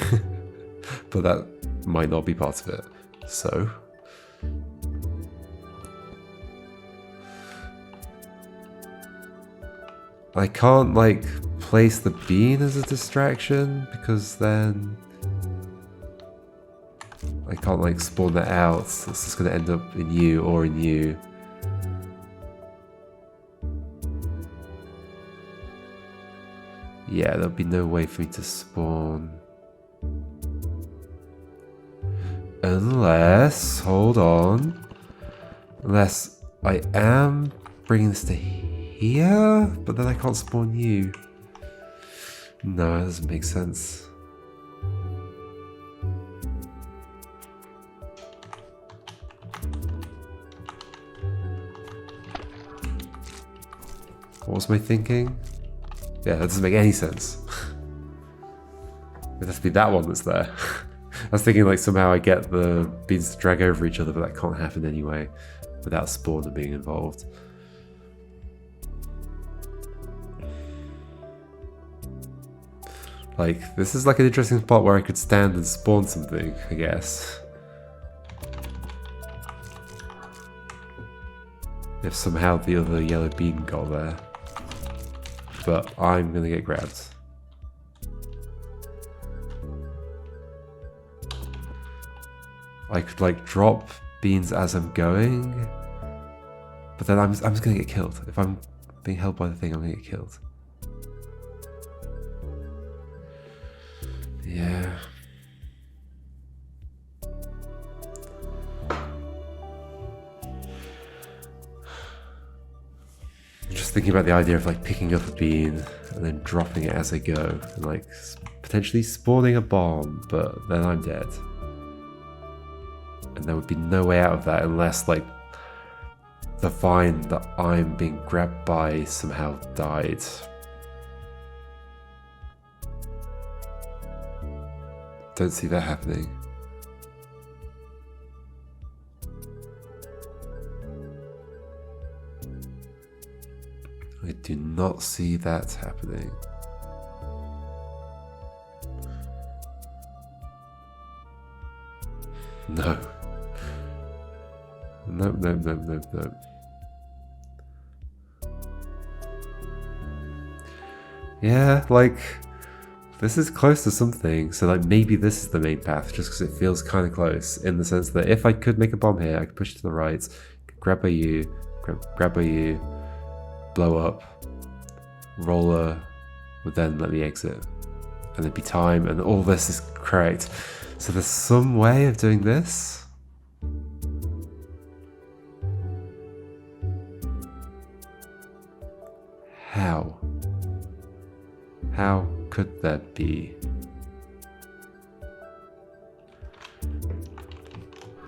But that might not be part of it. So I can't like place the bean as a distraction because then I can't like spawn that out. It's just going to end up in you or in you. Yeah, there'll be no way for me to spawn. Unless, hold on. Unless I am bringing this to here, but then I can't spawn you. No, that doesn't make sense. What was my thinking? Yeah, that doesn't make any sense. It has to be that one that's there. I was thinking like somehow I get the beans to drag over each other, but that can't happen anyway without spawner being involved. Like, this is like an interesting spot where I could stand and spawn something, I guess. If somehow the other yellow bean got there. But I'm gonna get grabbed. I could like drop beans as I'm going, but then I'm just gonna get killed. If I'm being held by the thing, I'm gonna get killed. Yeah. Just thinking about the idea of like picking up a bean and then dropping it as I go, and like potentially spawning a bomb, but then I'm dead. And there would be no way out of that unless like the vine that I'm being grabbed by somehow died. Don't see that happening. I do not see that happening. No. Nope, nope, nope, nope, nope. Yeah, like, this is close to something, so like maybe this is the main path, just because it feels kind of close, in the sense that if I could make a bomb here, I could push it to the right, grab by you, grab by you, blow up, roller would then let me exit, and there'd be time, and all this is correct. So there's some way of doing this? How? How could that be?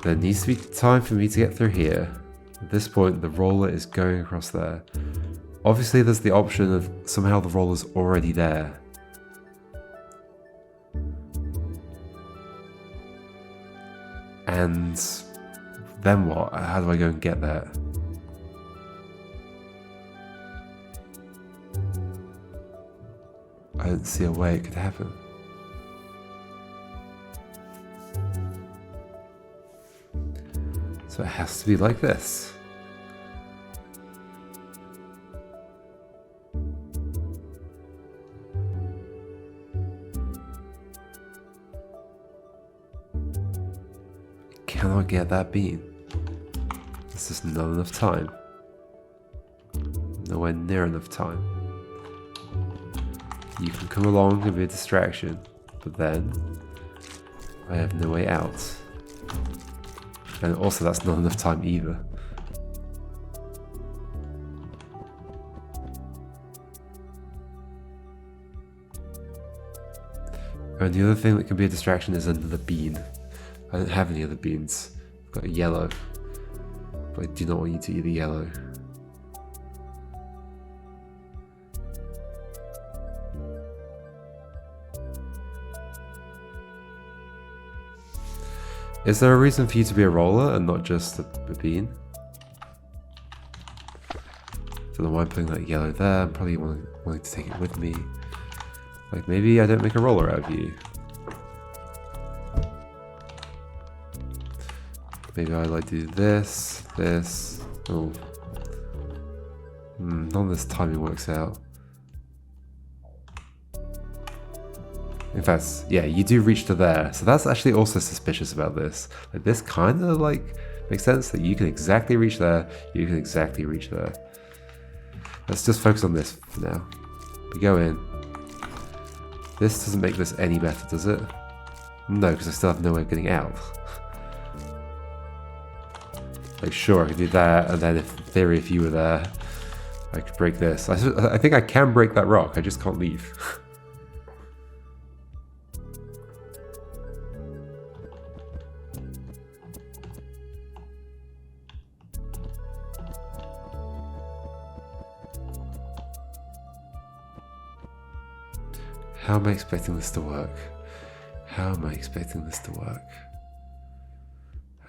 There needs to be time for me to get through here. At this point, the roller is going across there. Obviously, there's the option of somehow the roller's already there. And then what? How do I go and get that? I don't see a way it could happen. So it has to be like this. Cannot get that bean. This is not enough time. Nowhere near enough time. You can come along and be a distraction, but then I have no way out. And also that's not enough time either. And the other thing that can be a distraction is another bean. I don't have any other beans. I've got a yellow. But I do not want you to eat the yellow. Is there a reason for you to be a roller and not just a bean? Don't know why I'm putting that yellow there. I'm probably wanting to take it with me. Like maybe I don't make a roller out of you. Maybe I like do this. Oh. None of this timing works out. In fact, yeah, you do reach to there. So that's actually also suspicious about this. Like this kind of like makes sense that you can exactly reach there. You can exactly reach there. Let's just focus on this for now. We go in. This doesn't make this any better, does it? No, because I still have no way of getting out. Like sure, I could do that, and then in theory, if you were there, I could break this. I think I can break that rock, I just can't leave. How am I expecting this to work? How am I expecting this to work?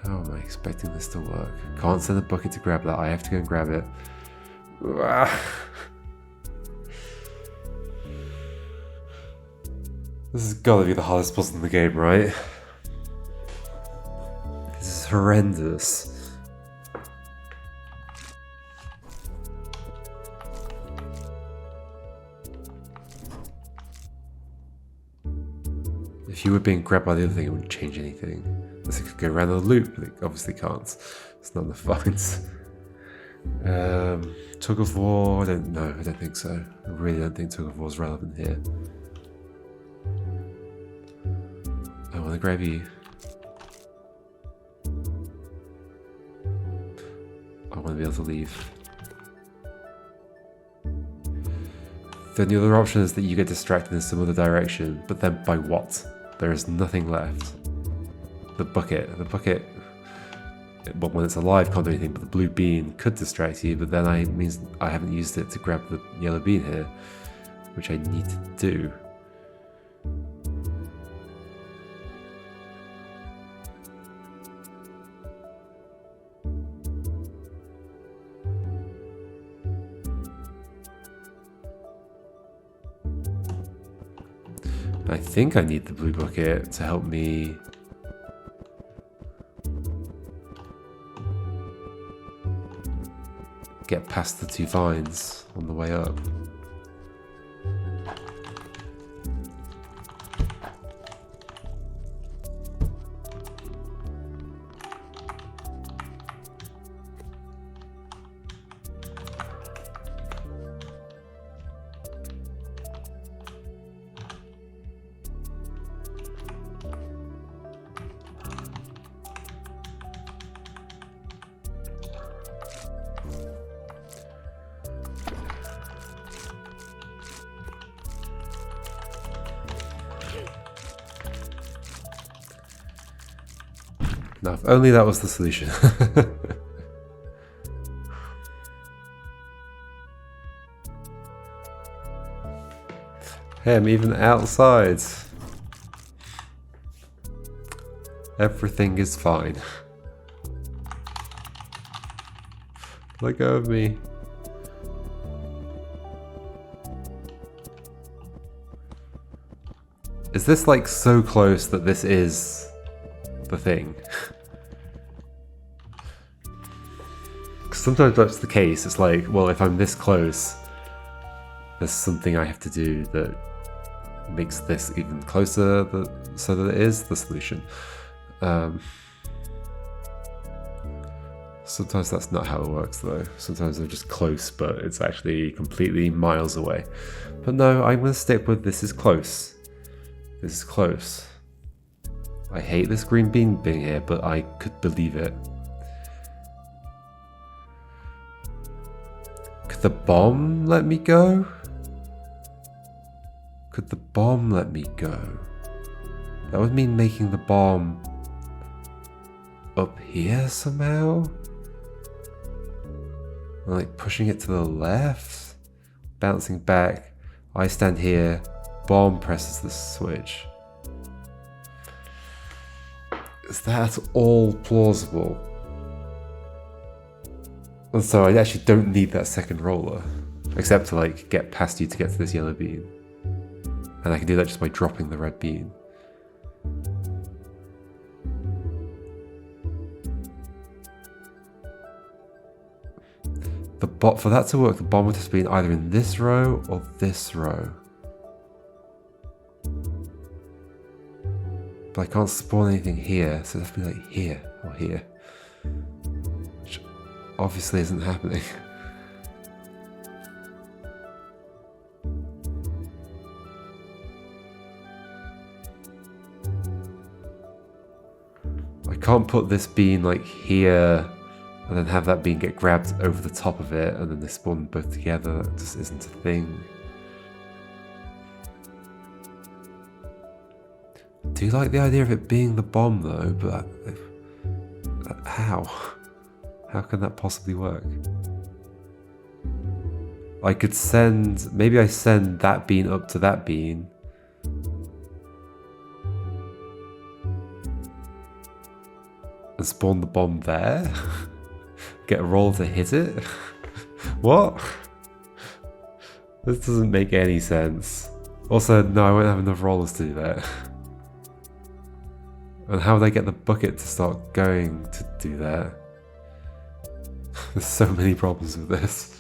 How am I expecting this to work? Can't send a bucket to grab that. I have to go and grab it. This has got to be the hardest puzzle in the game, right? This is horrendous. If you were being grabbed by the other thing, it wouldn't change anything. Unless it could go around the loop, but it obviously can't. It's not enough vines. Tug of war, I don't think so. I really don't think tug of war is relevant here. I want to grab you. I want to be able to leave. Then the other option is that you get distracted in some other direction, but then by what? There is nothing left. The bucket, well, when it's alive can't do anything, but the blue bean could distract you, but then it means I haven't used it to grab the yellow bean here, which I need to do. I think I need the blue bucket to help me get past the two vines on the way up. Now, if only that was the solution. Hey, I'm even outside. Everything is fine. Let go of me. Is this like so close that this is the thing? sometimes that's the case. It's like, well, if I'm this close, there's something I have to do that makes this even closer, so that it is the solution. Sometimes that's not how it works though. Sometimes they're just close, but it's actually completely miles away. But no, I'm going to stick with this is close. This is close. I hate this green bean being here, but I could believe it. Could the bomb let me go? Could the bomb let me go? That would mean making the bomb up here somehow? Like pushing it to the left? Bouncing back. I stand here. Bomb presses the switch. Is that all plausible? And so I actually don't need that second roller. Except to like get past you to get to this yellow bean. And I can do that just by dropping the red bean. For that to work, the bomb would have been either in this row or this row. But I can't spawn anything here, so it has to be like here or here. Which obviously isn't happening. I can't put this bean like here and then have that bean get grabbed over the top of it and then they spawn both together. That just isn't a thing. I do like the idea of it being the bomb though, but how? How can that possibly work? I could send, maybe I send that bean up to that bean. And spawn the bomb there? Get a roll to hit it? What? This doesn't make any sense. Also, no, I won't have enough rollers to do that. And how would I get the bucket to start going to do that? There's so many problems with this.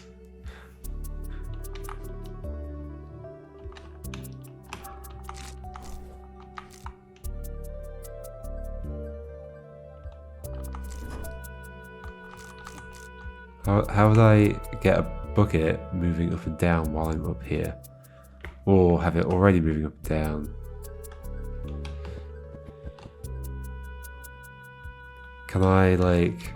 How would I get a bucket moving up and down while I'm up here? Or have it already moving up and down? Can I, like,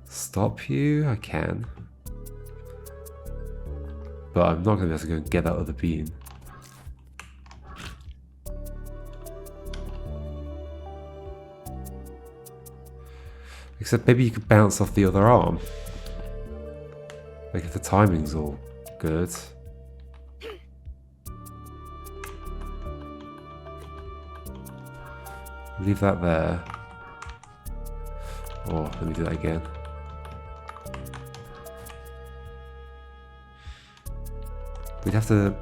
stop you? I can. But I'm not going to be able to go and get that other bean. Except maybe you could bounce off the other arm. Like if the timing's all good. Leave that there. Oh, let me do that again. We'd have to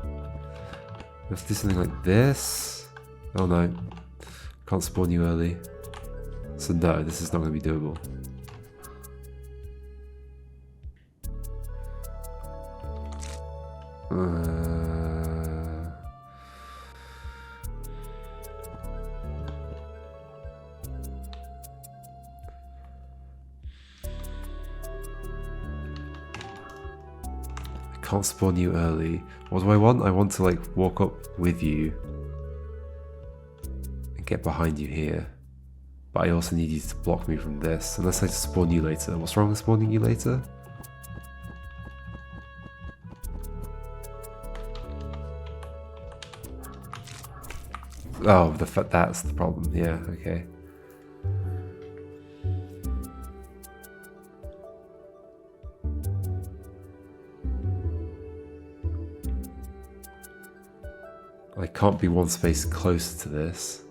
do something like this. Oh no. Can't spawn you early. So no, this is not going to be doable. I can't spawn you early. What do I want? I want to like walk up with you and get behind you here. But I also need you to block me from this, unless I just spawn you later. What's wrong with spawning you later? Oh, that's the problem. Yeah, okay. I can't be one space closer to this.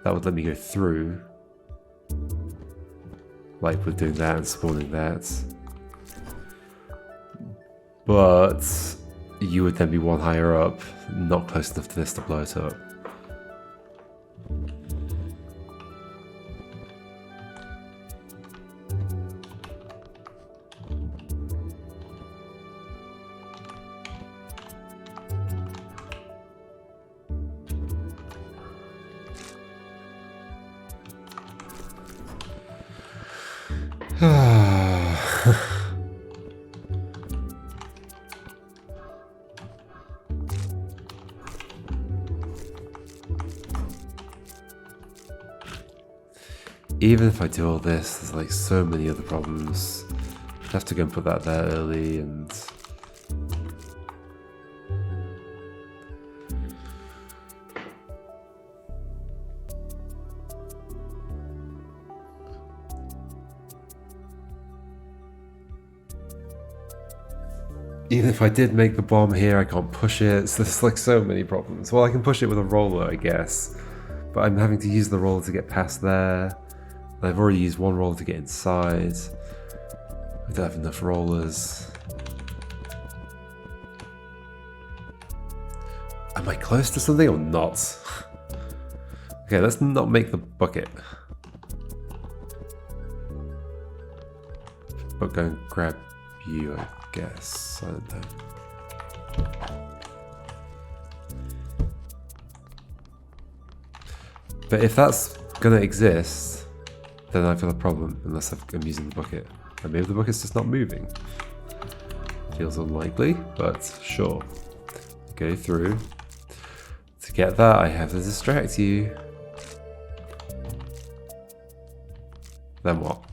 That would let me go through. Like with doing that and spawning that. But you would then be one higher up, not close enough to this to blow it up. even if I do all this, there's like so many other problems. I have to go and put that there early and... Even if I did make the bomb here, I can't push it. So there's like so many problems. Well, I can push it with a roller, I guess. But I'm having to use the roller to get past there. I've already used one roller to get inside. I don't have enough rollers. Am I close to something or not? Okay, let's not make the bucket. But go and grab you, I guess. I don't know. But if that's gonna exist, then I've got a problem, unless I'm using the bucket. And maybe the bucket's just not moving. Feels unlikely, but sure. Go through. To get that, I have to distract you. Then what?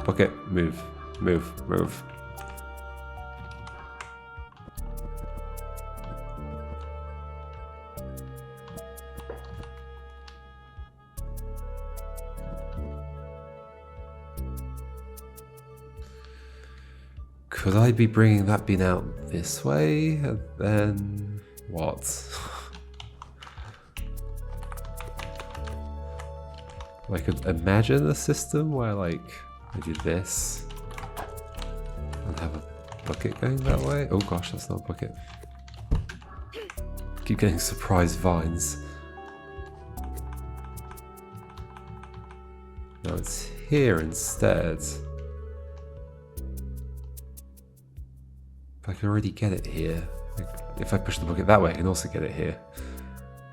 Bucket, move, move, move. Could I be bringing that bean out this way? And then what? I could imagine a system where like I do this and have a bucket going that way. Oh gosh, that's not a bucket. Keep getting surprise vines. No, it's here instead. I can already get it here. If I push the bucket that way, I can also get it here.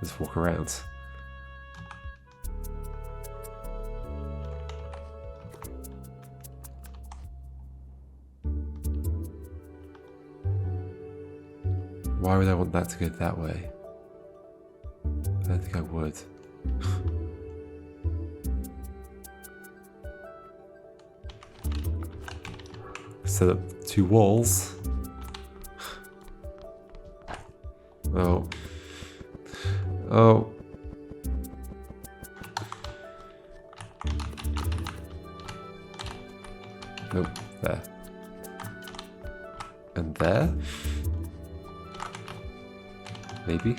Just walk around. Why would I want that to go that way? I don't think I would. Set up two walls. Oh. Oh. Nope, there. And there? Maybe?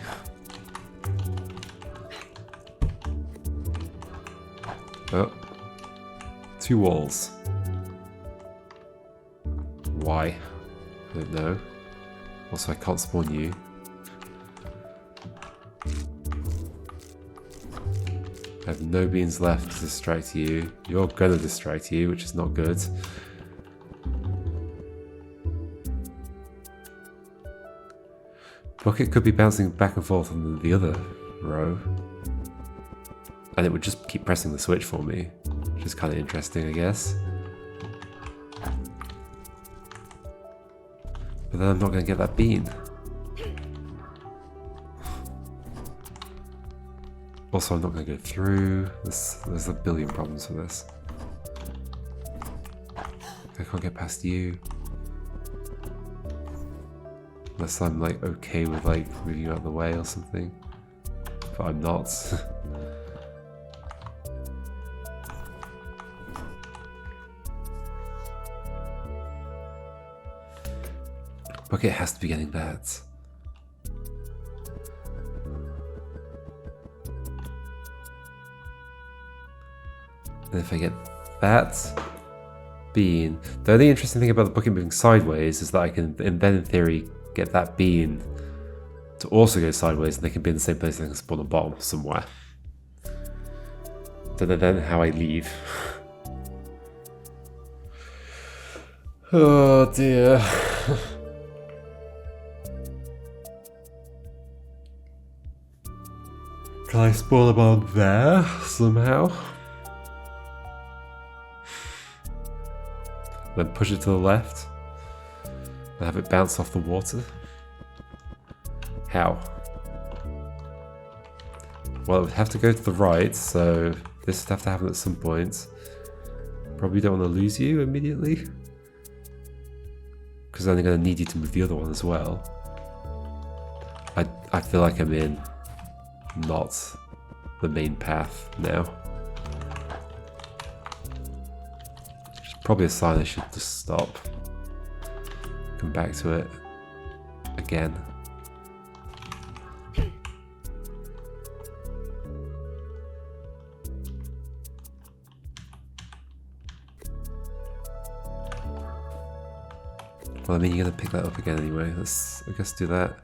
Oh. Two walls. Why? I don't know. Also, I can't spawn you. I have no beans left to distract you. You're gonna distract you, which is not good. Bucket could be bouncing back and forth on the other row. And it would just keep pressing the switch for me, which is kind of interesting, I guess. But then I'm not gonna get that bean. Also, I'm not going to go through. There's a billion problems with this. I can't get past you. Unless I'm like okay with like moving you out of the way or something. But I'm not. Bucket has to be getting that. And if I get that bean, the only interesting thing about the bucket moving sideways is that I can then in theory get that bean to also go sideways and they can be in the same place and I can spawn a bomb somewhere. Then how I leave. Oh dear. Can I spawn a bomb there somehow? Then push it to the left and have it bounce off the water. How? Well, it would have to go to the right, so This would have to happen at some point. Probably don't want to lose you immediately. Because I'm only going to need you to move the other one as well. I feel like I'm in not the main path now. Which is probably a sign I should just stop. Come back to it again. Well, I mean, you're gonna pick that up again anyway. Let's, I guess, do that.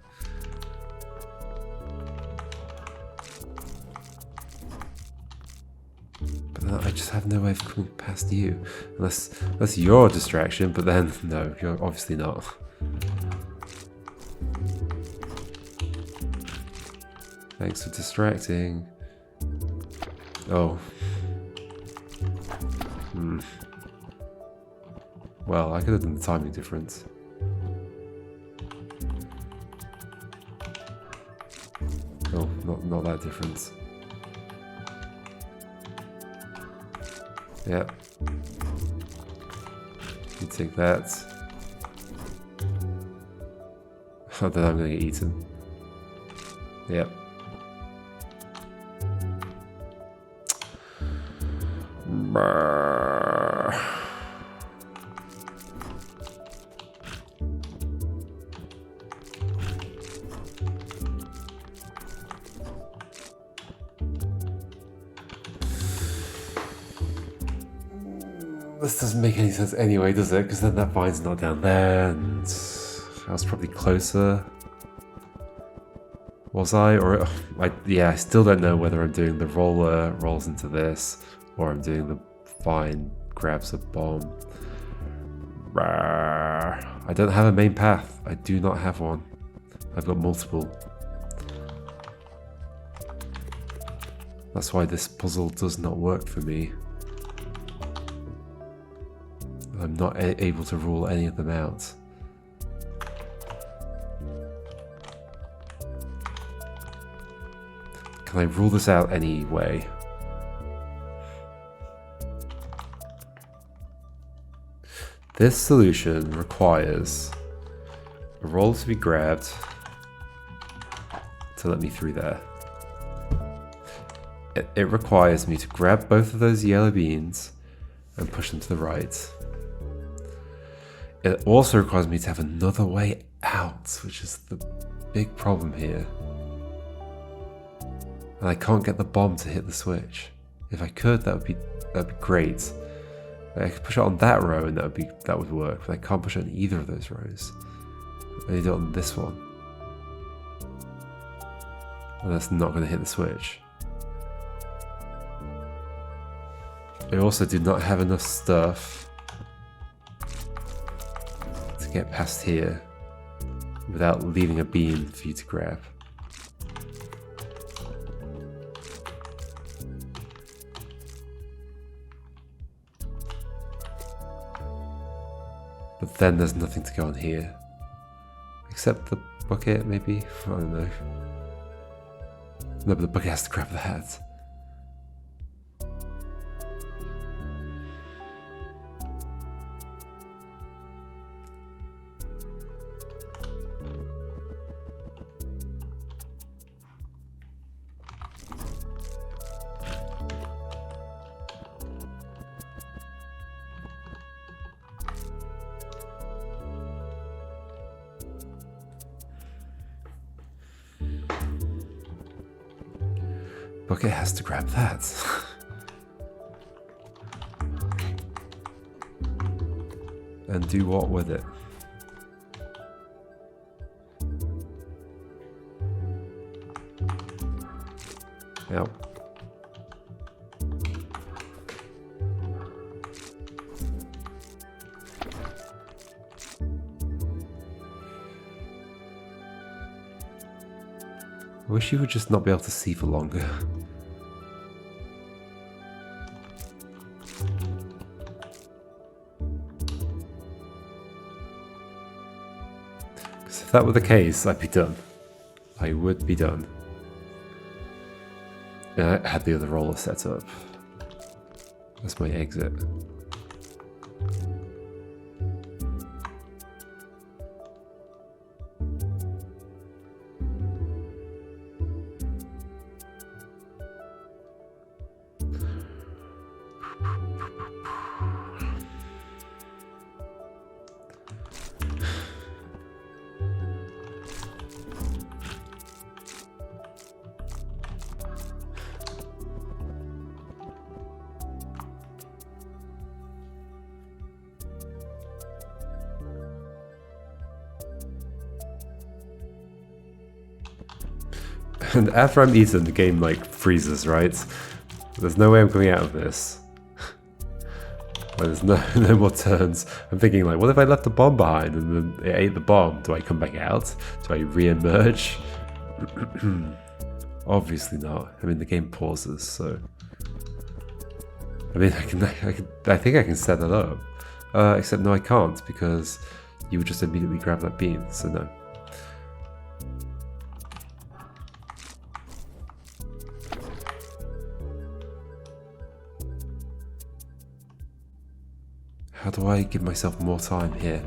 But then I just have no way of coming past you, unless you're a distraction. But then, no, you're obviously not. Thanks for distracting. Oh. Well, I could have done the timing difference. Oh, not that difference. Yep. You take that. Oh, then I'm gonna get eaten. Yep. This doesn't make any sense anyway, does it? Because then that vine's not down there, and I was probably closer. Was I? Or yeah, I still don't know whether I'm doing the roller rolls into this, or I'm doing the vine grabs a bomb. I don't have a main path. I do not have one. I've got multiple. That's why this puzzle does not work for me. I'm not able to rule any of them out. Can I rule this out anyway? This solution requires a roll to be grabbed to let me through there. It requires me to grab both of those yellow beans and push them to the right. It also requires me to have another way out, which is the big problem here. And I can't get the bomb to hit the switch. If I could, that'd be great. I could push it on that row and that would work, but I can't push it on either of those rows. I only do it on this one. And that's not going to hit the switch. I also do not have enough stuff to get past here without leaving a beam for you to grab. But then there's nothing to go on here. Except the bucket, maybe? I don't know. No, but the bucket has to grab the hat. Bucket has to grab that. And do what with it? Yep. I wish you would just not be able to see for longer. Because if that were the case, I'd be done. I would be done. And I had the other roller set up. That's my exit. And after I'm eaten, the game like freezes, right? There's no way I'm coming out of this. There's no more turns. I'm thinking like, what if I left the bomb behind and then it ate the bomb? Do I come back out? Do I re-emerge? Obviously not. I mean, the game pauses, so... I mean, I think I can set that up. Except no, I can't, because you would just immediately grab that bean, so no. How do I give myself more time here?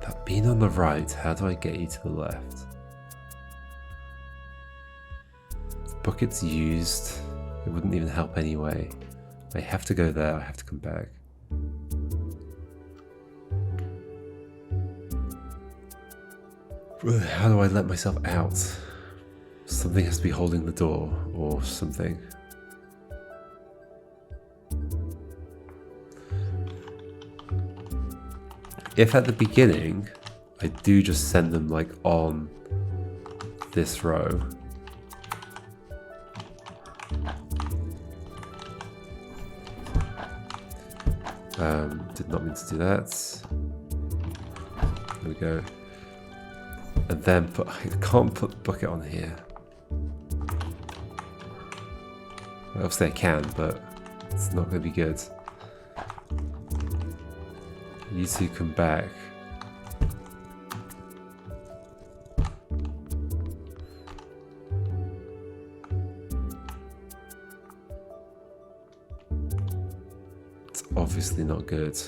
That bean on the right, how do I get you to the left? Bucket's used. It wouldn't even help anyway. I have to go there, I have to come back. How do I let myself out? Something has to be holding the door, or something. If at the beginning, I do just send them like on this row. Did not mean to do that. There we go. And then I can't put the bucket on here. Obviously I can, but it's not going to be good. You two come back. It's obviously not good.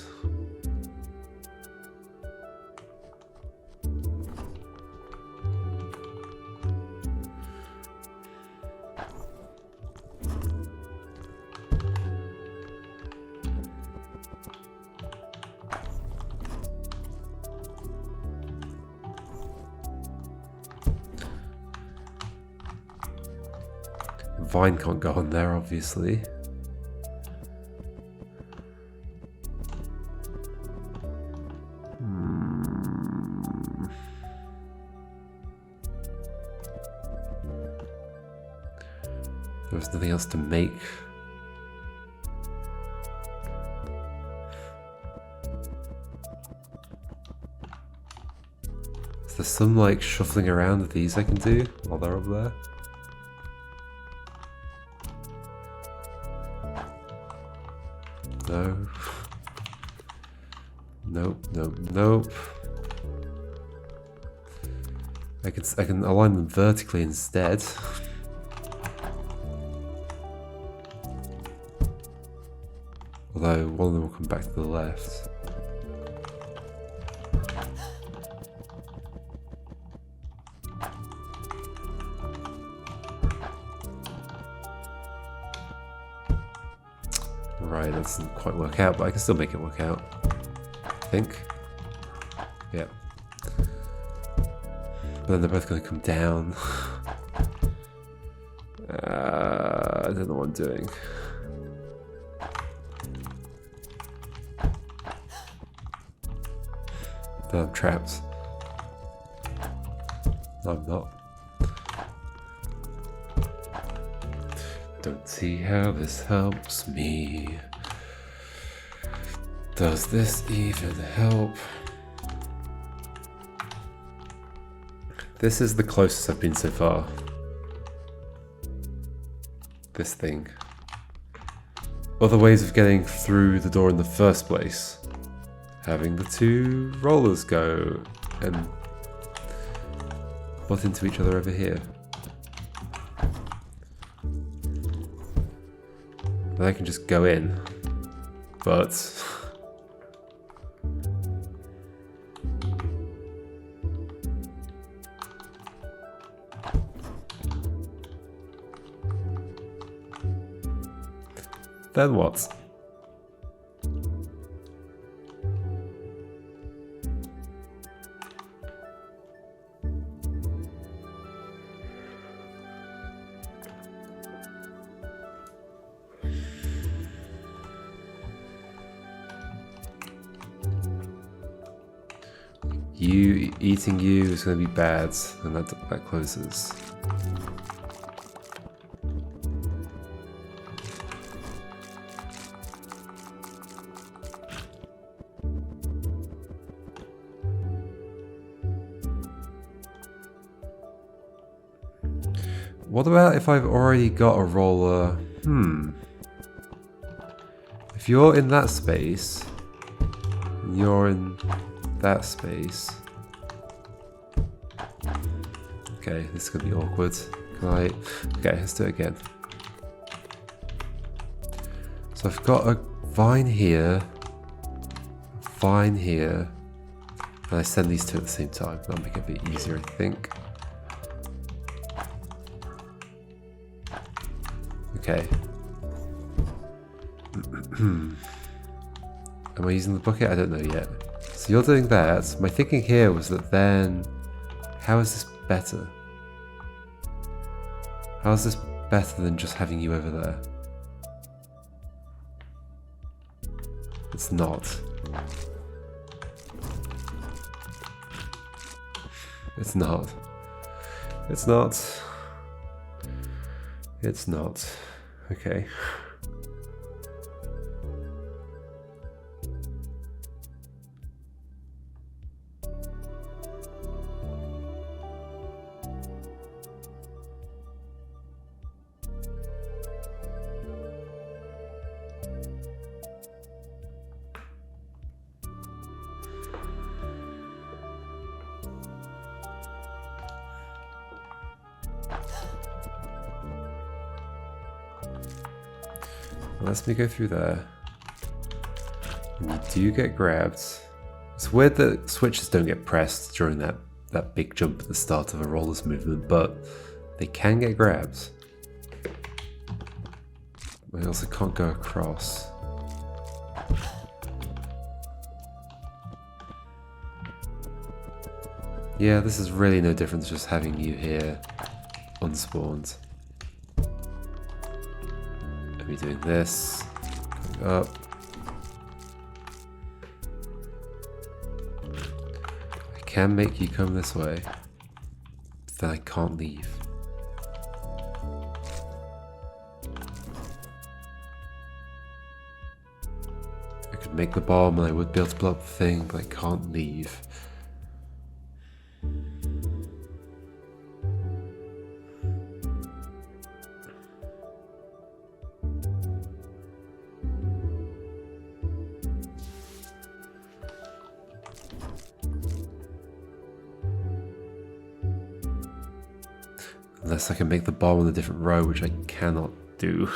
Vine can't go on there, obviously. There's nothing else to make. Is there some like shuffling around of these I can do while they're up there? No. Nope, nope, nope. I can align them vertically instead. Although one of them will come back to the left. Sorry, that doesn't quite work out, but I can still make it work out. I think. Yeah. But then they're both going to come down. I don't know what I'm doing. But I'm trapped. No, I'm not. Don't see how this helps me. Does this even help? This is the closest I've been so far. This thing. Other ways of getting through the door in the first place. Having the two rollers go and butt into each other over here. Then I can just go in, but then what? Eating you is going to be bad, and that closes. What about if I've already got a roller? If you're in that space, and you're in that space. Okay, this is gonna be awkward. Can I? Okay, let's do it again. So I've got a vine here, and I send these two at the same time. That'll make it a bit easier, I think. Okay. Am I using the bucket? I don't know yet. So you're doing that. My thinking here was that then, how is this better? How is this better than just having you over there? It's not. It's not. It's not. It's not. Okay. Let me go through there. And you do get grabbed. It's weird that switches don't get pressed during that big jump at the start of a roller's movement, but they can get grabbed. But I also can't go across. Yeah, this is really no different to just having you here unspawned. Me doing this, going up. I can make you come this way, but then I can't leave. I could make the bomb and I would be able to blow up the thing, but I can't leave. Unless I can make the bomb on a different row, which I cannot do.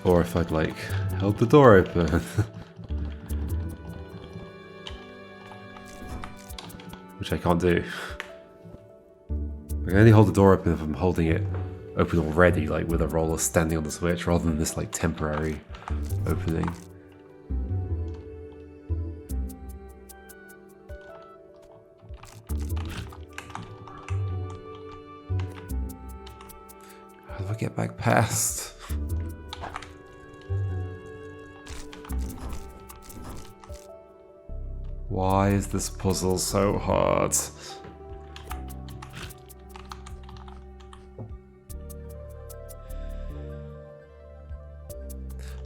Or if I'd like held the door open. Which I can't do. I can only hold the door open if I'm holding it open already, like with a roller standing on the switch, rather than this like temporary opening. How do I get back past? Why is this puzzle so hard?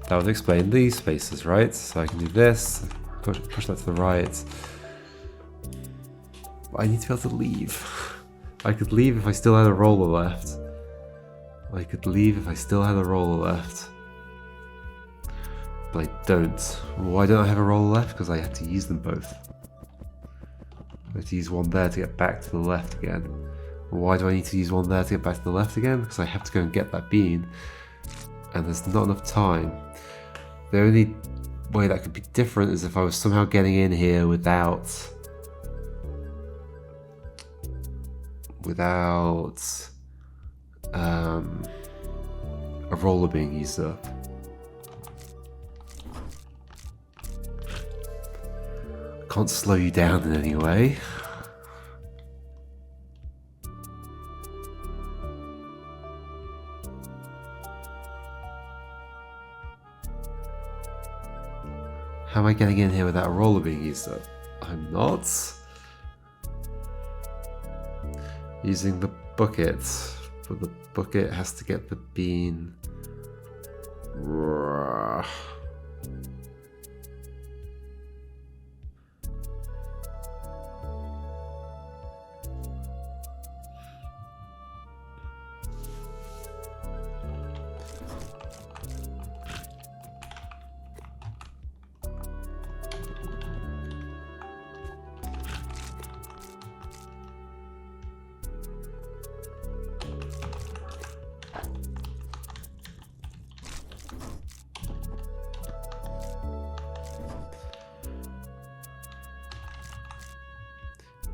That would explain these spaces, right? So I can do this, push that to the right. But I need to be able to leave. I could leave if I still had a roller left. I could leave if I still had a roller left. But I don't. Why don't I have a roller left? Because I had to use them both. I had to use one there to get back to the left again. Why do I need to use one there to get back to the left again? Because I have to go and get that bean. And there's not enough time. The only way that could be different is if I was somehow getting in here without a roller being used up. Can't slow you down in any way. How am I getting in here without a roller being used up? I'm not. Using the bucket, but the bucket has to get the bean.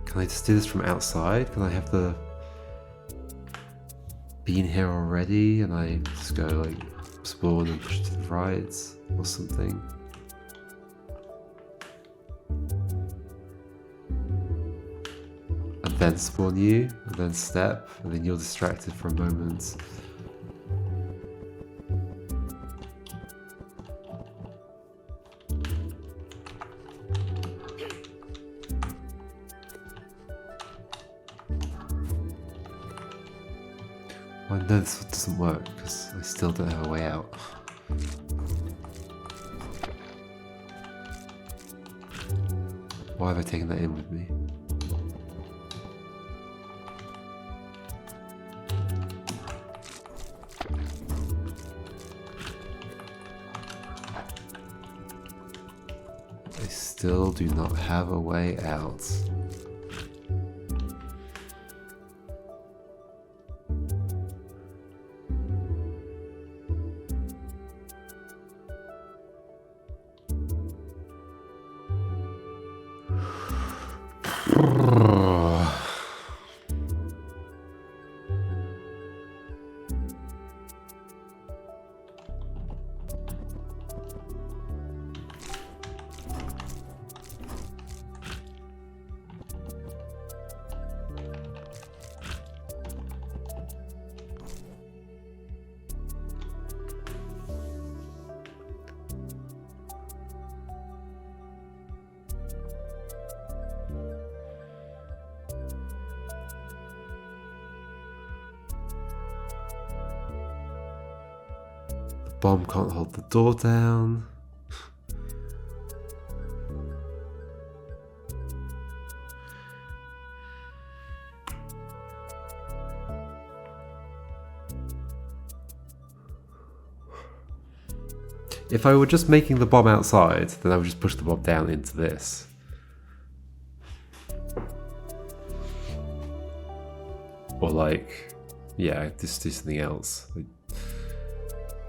Can I just do this from outside? Can I have the bean here already and I just go like spawn and push to the right or something? And then spawn you, and then step, and then you're distracted for a moment. I know this doesn't work because I still don't have a way out. Why have I taken that in with me? I still do not have a way out. Bomb can't hold the door down. If I were just making the bomb outside, then I would just push the bomb down into this. Or like, yeah, just do something else. Like,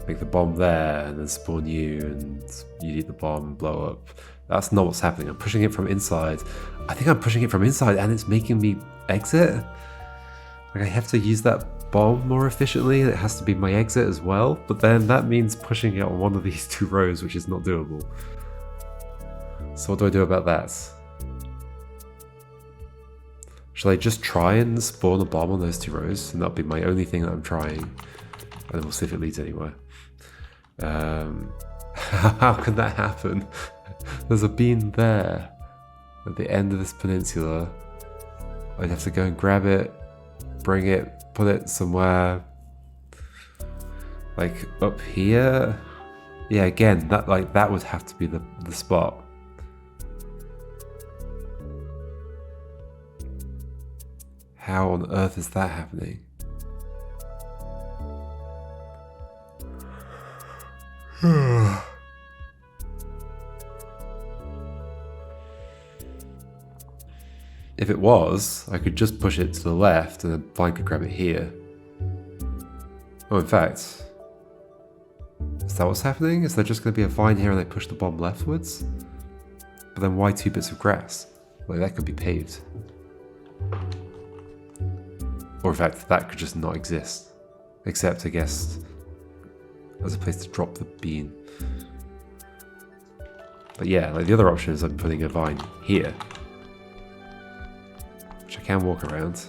make the bomb there and then spawn you and you eat the bomb and blow up. That's not what's happening. I'm pushing it from inside. I think I'm pushing it from inside and it's making me exit. Like I have to use that bomb more efficiently and it has to be my exit as well. But then that means pushing it on one of these 2 rows, which is not doable. So what do I do about that? Shall I just try and spawn a bomb on those 2 rows? And that'll be my only thing that I'm trying. And then we'll see if it leads anywhere. How can that happen? There's a bean there at the end of this peninsula. I'd have to go and grab it, bring it, put it somewhere like up here. Yeah, again, that would have to be the spot. How on earth is that happening? If it was, I could just push it to the left and then Vine could grab it here. Oh, in fact, is that what's happening? Is there just going to be a vine here and I push the bomb leftwards? But then why 2 bits of grass? Like that could be paved. Or in fact, that could just not exist. Except, I guess, as a place to drop the bean. But yeah, like the other option is I'm putting a vine here. Which I can walk around.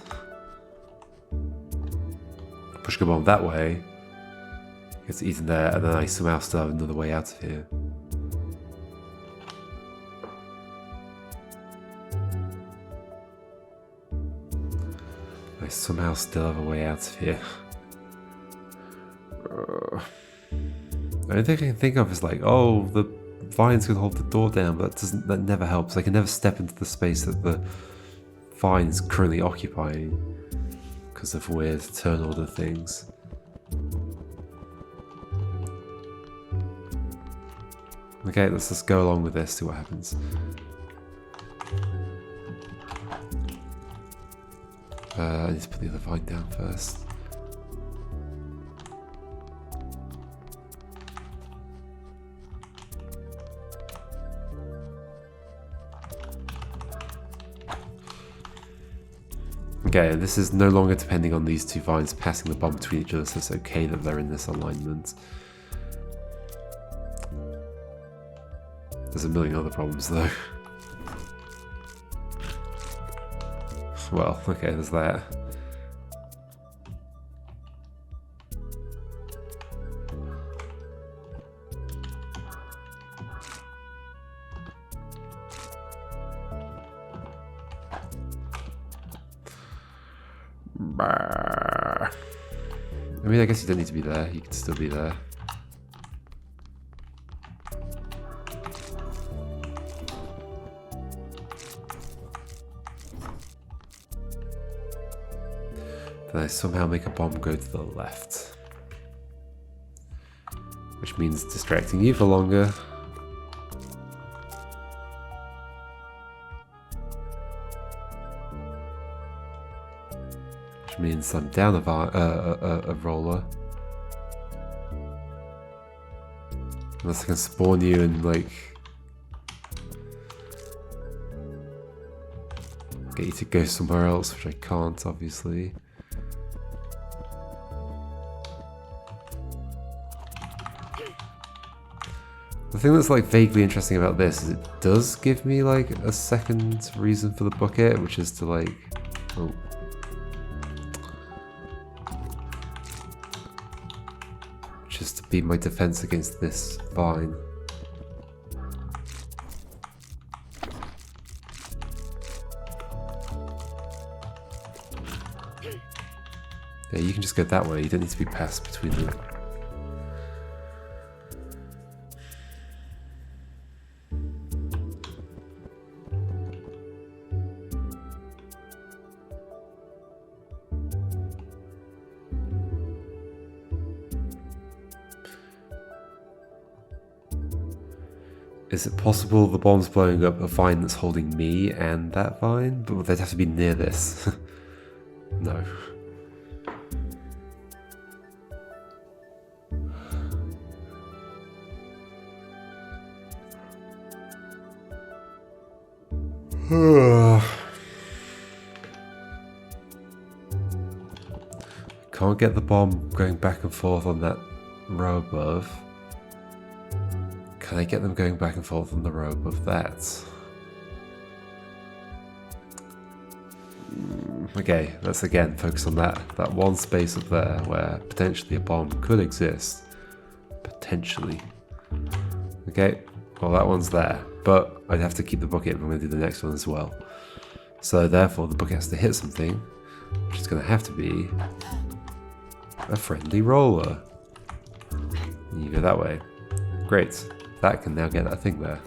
Push the bomb that way. Gets eaten there, and then I somehow still have another way out of here. I somehow still have a way out of here. The only thing I can think of is like, oh, the vines can hold the door down, but that never helps. I can never step into the space that the vine is currently occupying because of weird turn order things. Okay, let's just go along with this, see what happens. I need to put the other vine down first. Okay, this is no longer depending on these 2 vines passing the bomb between each other, so it's okay that they're in this alignment. There's a million other problems though. Well, okay, there's that. I mean, I guess you don't need to be there. You can still be there. Then I somehow make a bomb go to the left. Which means distracting you for longer. Which means I'm down a roller. Unless I can spawn you and like get you to go somewhere else, which I can't obviously. The thing that's like vaguely interesting about this is it does give me like a second reason for the bucket, which is to like, oh. Which is to be my defense against this vine. Yeah, you can just go that way, you don't need to be passed between them. Is it possible the bomb's blowing up a vine that's holding me and that vine? But they'd have to be near this. No. Can't get the bomb going back and forth on that row above. Can I get them going back and forth on the row above that? Okay, let's again focus on that one space up there where potentially a bomb could exist. Potentially. Okay, well that one's there, but I'd have to keep the bucket if I'm going to do the next one as well. So therefore the bucket has to hit something, which is going to have to be a friendly roller. And you go that way. Great, that can now get that thing there.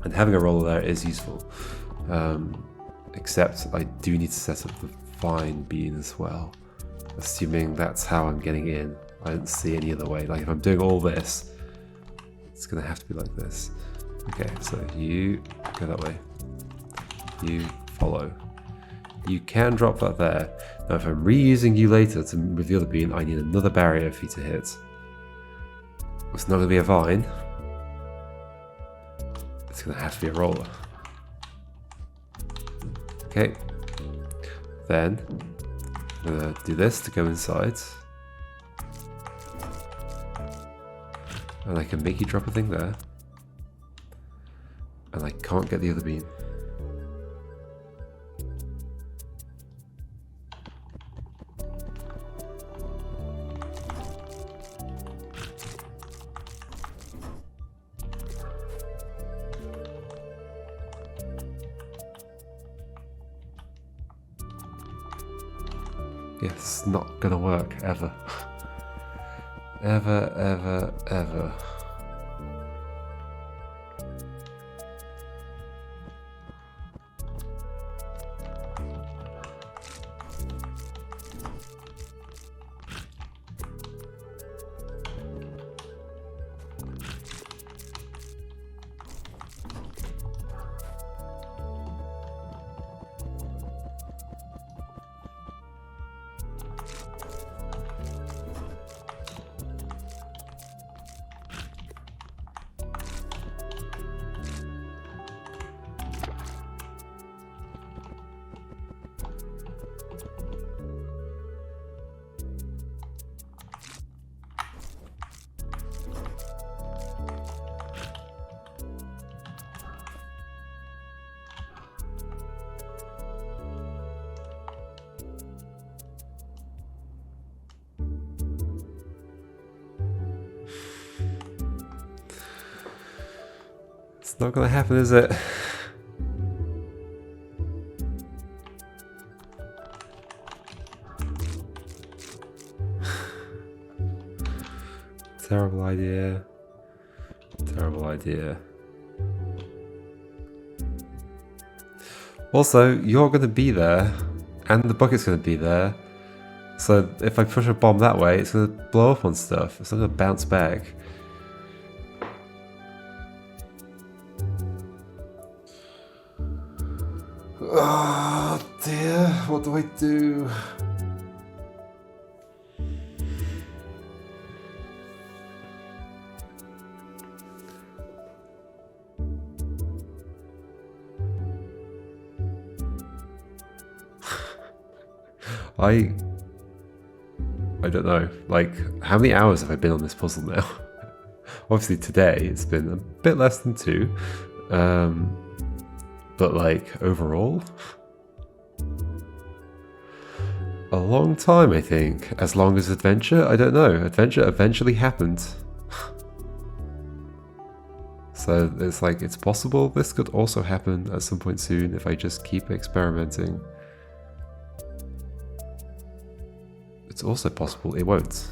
And having a roller there is useful. Except I do need to set up the vine bean as well. Assuming that's how I'm getting in. I don't see any other way. Like if I'm doing all this, it's gonna have to be like this. Okay, so you go that way. You follow. You can drop that there. Now if I'm reusing you later to reveal the bean, I need another barrier for you to hit. It's not gonna be a vine. It's gonna have to be a roller. Okay, then I'm gonna do this to go inside, and I can make you drop a thing there, and I can't get the other bean. Yeah, it's not gonna work, ever. Ever, ever, ever. It's not gonna happen, is it? Terrible idea. Terrible idea. Also, you're gonna be there, and the bucket's gonna be there. So if I push a bomb that way, it's gonna blow up on stuff. It's not gonna bounce back. Oh dear, what do I do? I don't know, like, how many hours have I been on this puzzle now? Obviously today it's been a bit less than 2, but like, overall, a long time, I think. As long as adventure? I don't know. Adventure eventually happened. So it's like, it's possible this could also happen at some point soon if I just keep experimenting. It's also possible it won't.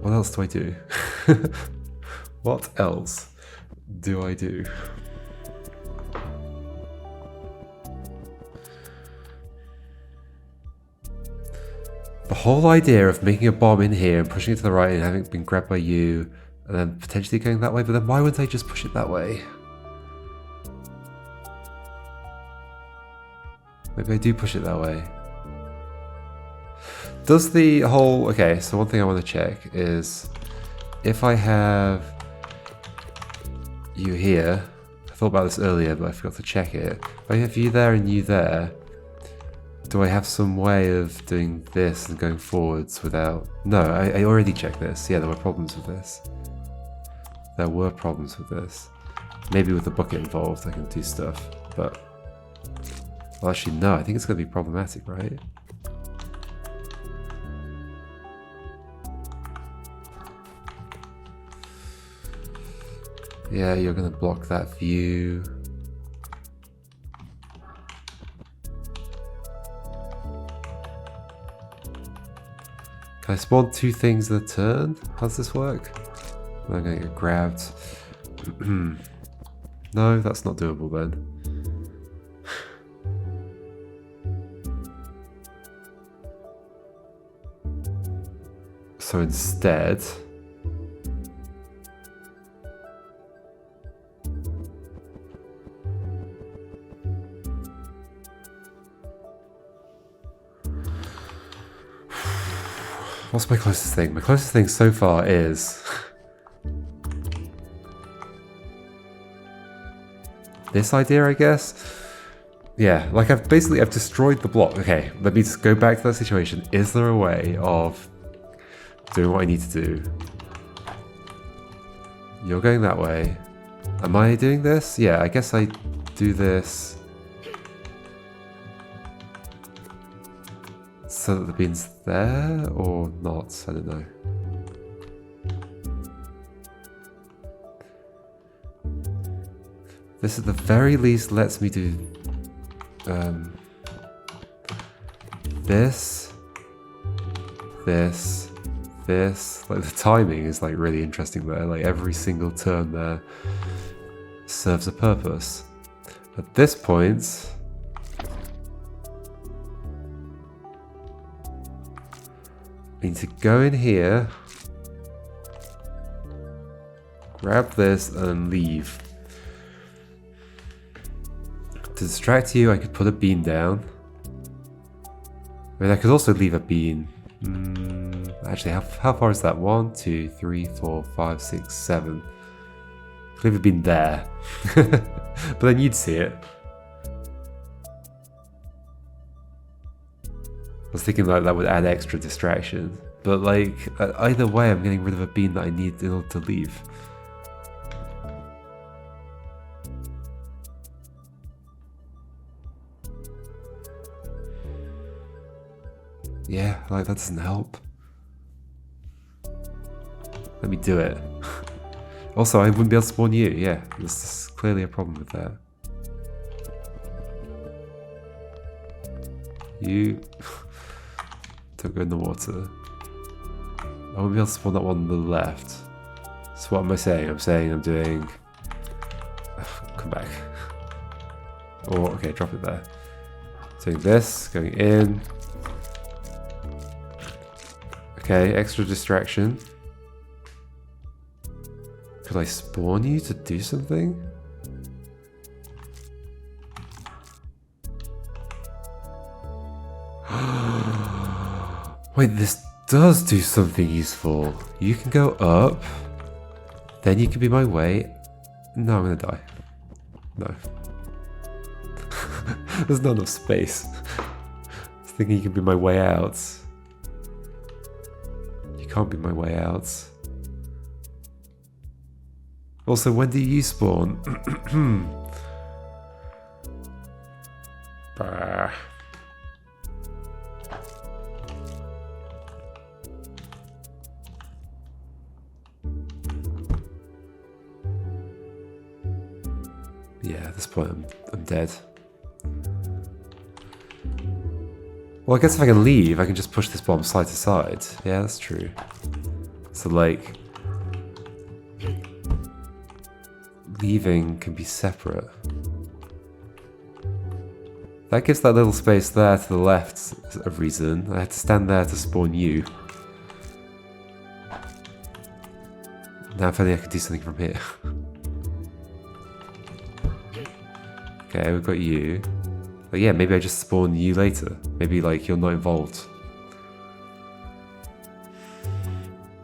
What else do I do? What else do I do? The whole idea of making a bomb in here and pushing it to the right and having it been grabbed by you and then potentially going that way, but then why wouldn't I just push it that way? Maybe I do push it that way. Does the whole... Okay, so one thing I want to check is if I have you here, I thought about this earlier but I forgot to check it. If I have you there and you there, do I have some way of doing this and going forwards without... No, I already checked this. Yeah, there were problems with this. There were problems with this. Maybe with the bucket involved I can do stuff, but... Well, actually, no, I think it's going to be problematic, right? Yeah, you're going to block that view. Can I spawn two things in a turn? How does this work? I'm going to get grabbed. No, that's not doable then. So instead... What's my closest thing? My closest thing so far is... this idea, I guess? Yeah, like I've destroyed the block. Okay, let me just go back to that situation. Is there a way of doing what I need to do? You're going that way. Am I doing this? Yeah, I guess I do this so that the bean's there or not? I don't know. This at the very least lets me do this. Like the timing is like really interesting there. Like every single turn there serves a purpose. At this point, I need to go in here, grab this and leave. To distract you, I could put a bean down. I mean, I could also leave a bean. Actually, how far is that? 1, 2, 3, 4, 5, 6, 7. Leave a bean there. But then you'd see it. I was thinking like that would add extra distraction. But like, either way, I'm getting rid of a bean that I need in order to leave. Yeah, like that doesn't help. Let me do it. Also, I wouldn't be able to spawn you. Yeah, there's clearly a problem with that. You don't go in the water. I won't be able to spawn that one on the left. So what am I saying? I'm saying I'm doing... Come back. Or, okay, drop it there. Doing this, going in. Okay, extra distraction. Could I spawn you to do something? Wait, this does do something useful. You can go up, then you can be my way. No, I'm gonna die. No. There's not enough space. I was thinking you can be my way out. You can't be my way out. Also, when do you spawn? Bah. Yeah, at this point I'm dead. Well, I guess if I can leave, I can just push this bomb side to side. Yeah, that's true. So like... leaving can be separate. That gives that little space there to the left a reason. I had to stand there to spawn you. Now if only I could do something from here. Okay, we've got you. But yeah, maybe I just spawn you later. Maybe like you're not involved.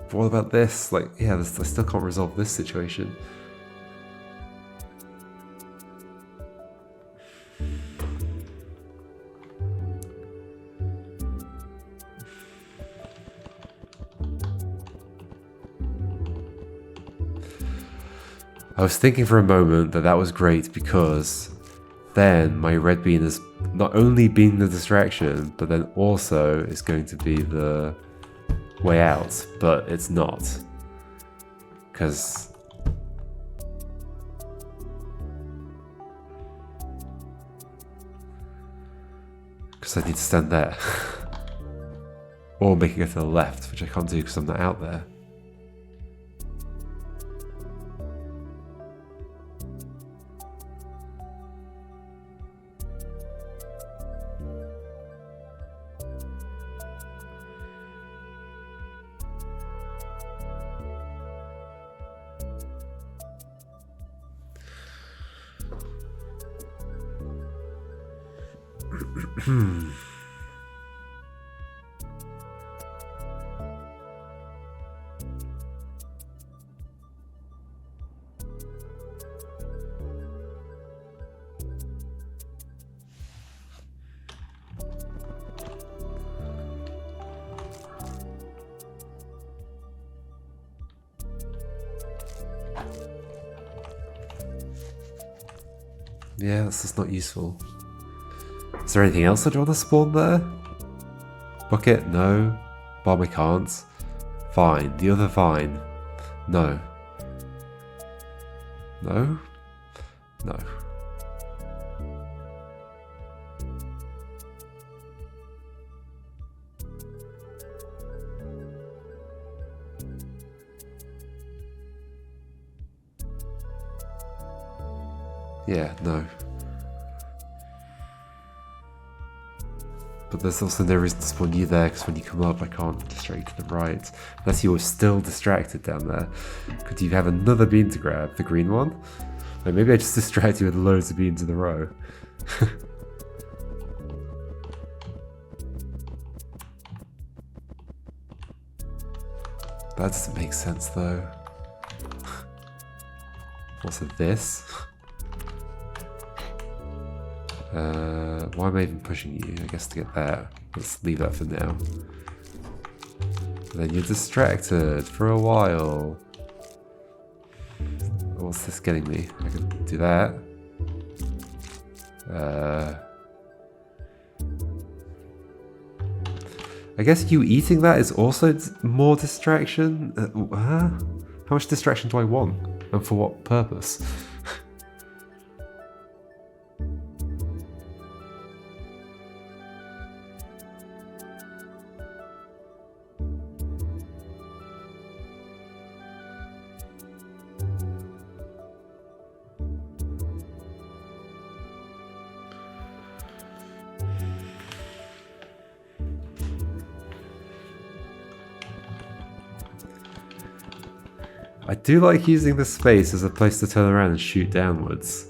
But what about this? Like, yeah, I still can't resolve this situation. I was thinking for a moment that was great because then my red bean is not only being the distraction, but then also is going to be the way out, but it's not. Because I need to stand there. Or making it to the left, which I can't do because I'm not out there. Yeah, this is not useful. Is there anything else I'd want to spawn there? Bucket? No. Bomb I can't. Vine. The other vine. No. No? No. Yeah, no. But there's also no reason to spawn you there, because when you come up I can't distract to the right. Unless you were still distracted down there. Could you have another bean to grab? The green one? Like maybe I just distract you with loads of beans in a row. That doesn't make sense though. Also this. Why am I even pushing you? I guess to get that. Let's leave that for now. Then you're distracted for a while. What's this getting me? I can do that. I guess you eating that is also more distraction? How much distraction do I want? And for what purpose? I do like using this space as a place to turn around and shoot downwards.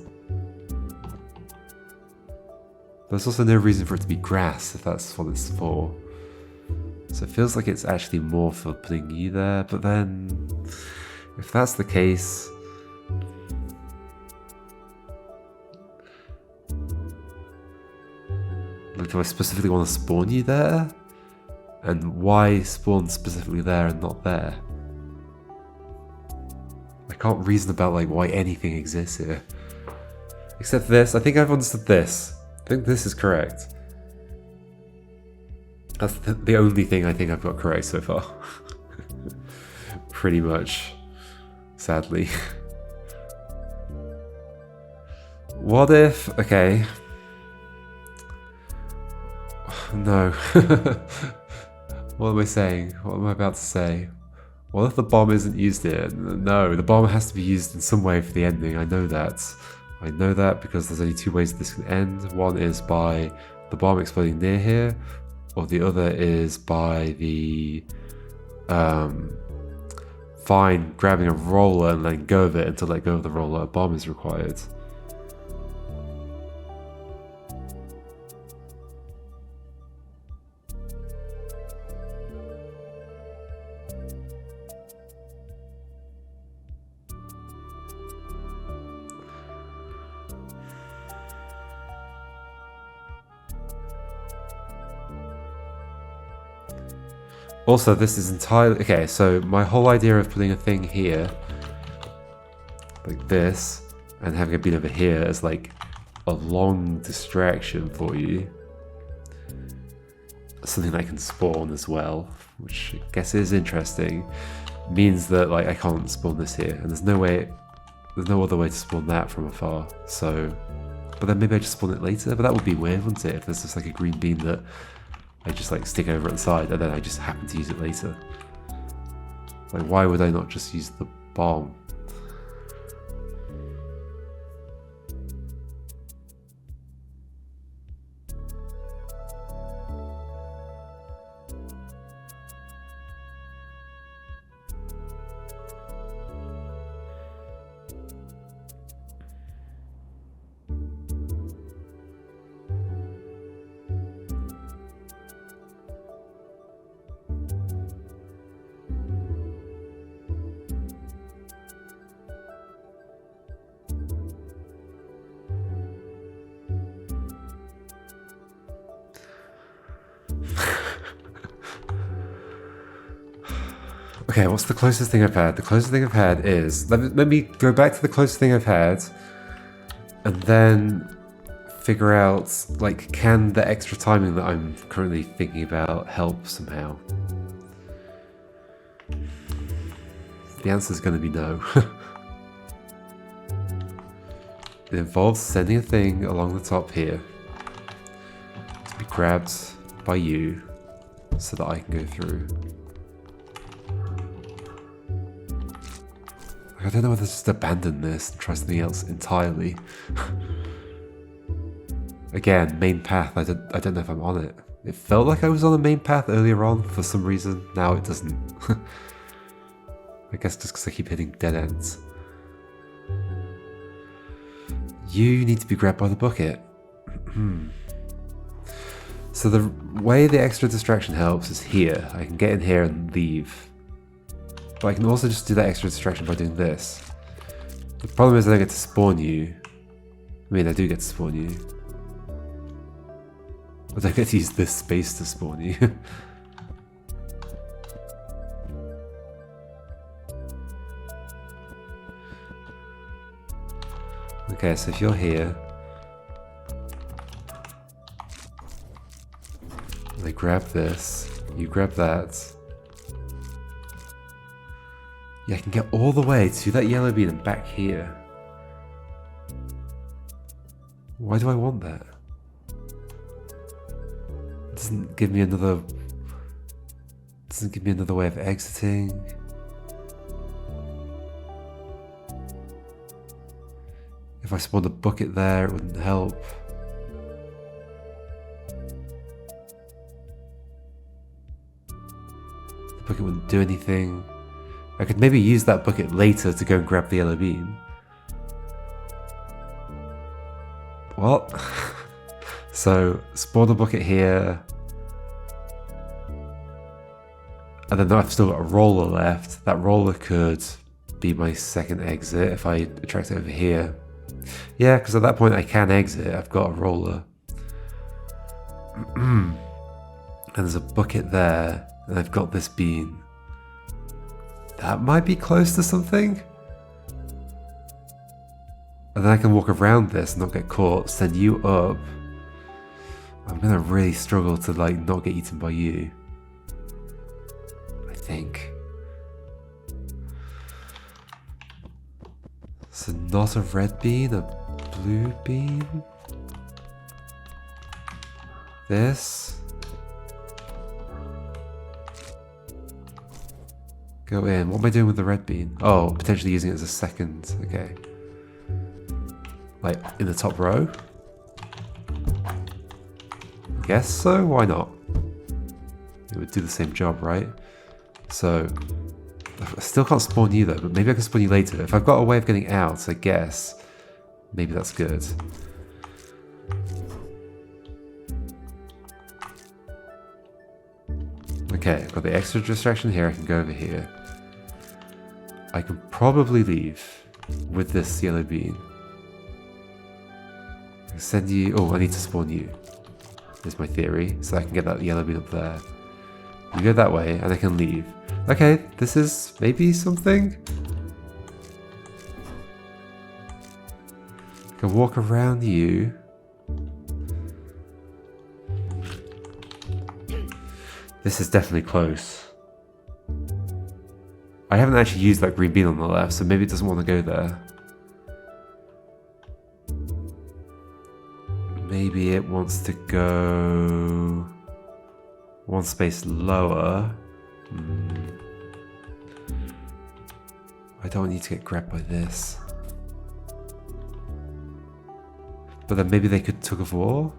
There's also no reason for it to be grass if that's what it's for. So it feels like it's actually more for putting you there, but then if that's the case, like, do I specifically want to spawn you there? And why spawn specifically there and not there? I can't reason about like why anything exists here. Except this. I think I've understood this. I think this is correct. That's the only thing I think I've got correct so far. Pretty much. Sadly. What if... Okay. No. What am I saying? What am I about to say? What if the bomb isn't used here? No, the bomb has to be used in some way for the ending. I know that. I know that because there's only two ways this can end. One is by the bomb exploding near here, or the other is by the Fine grabbing a roller and letting go of it, and to let go of the roller, a bomb is required. Also, this is entirely... Okay, so my whole idea of putting a thing here, like this, and having it be over here as like a long distraction for you, something that can spawn as well, which I guess is interesting, means that like I can't spawn this here, and there's no other way to spawn that from afar, so... But then maybe I just spawn it later, but that would be weird, wouldn't it, if there's just like a green beam that I just like stick over at the side and then I just happen to use it later. Like, why would I not just use the bomb? Okay, what's the closest thing I've had? The closest thing I've had is... Let me go back to the closest thing I've had, and then figure out, like, can the extra timing that I'm currently thinking about help somehow? The answer is going to be no. It involves sending a thing along the top here to be grabbed by you so that I can go through. I don't know whether to just abandon this and try something else entirely. Again, main path, I don't know if I'm on it. It felt like I was on the main path earlier on for some reason, now it doesn't. I guess just because I keep hitting dead ends. You need to be grabbed by the bucket. So the way the extra distraction helps is here. I can get in here and leave. But I can also just do that extra distraction by doing this. The problem is I don't get to spawn you. I mean, I do get to spawn you. But I get to use this space to spawn you. Okay, so if you're here, I grab this, you grab that. Yeah, I can get all the way to that yellow bean and back here. Why do I want that? It doesn't give me another way of exiting. If I spawned a bucket there, it wouldn't help. The bucket wouldn't do anything. I could maybe use that bucket later to go and grab the yellow bean. Well, so spawn a bucket here. And then I've still got a roller left. That roller could be my second exit if I attract it over here. Yeah, because at that point I can exit. I've got a roller. And there's a bucket there. And I've got this bean. That might be close to something. And then I can walk around this and not get caught, send you up. I'm gonna really struggle to like not get eaten by you. I think. So not a red bean, a blue bean. This. Go in. What am I doing with the red bean? Oh, potentially using it as a second. Okay. Like, in the top row? Guess so? Why not? It would do the same job, right? So, I still can't spawn you though, but maybe I can spawn you later. If I've got a way of getting out, I guess, maybe that's good. Okay, I've got the extra distraction here, I can go over here. I can probably leave with this yellow bean. I can send you... Oh, I need to spawn you. Is my theory, so I can get that yellow bean up there. You go that way, and I can leave. Okay, this is maybe something? I can walk around you. This is definitely close. I haven't actually used that green bean on the left, so maybe it doesn't want to go there. Maybe it wants to go one space lower. I don't need to get grabbed by this. But then maybe they could tug of war?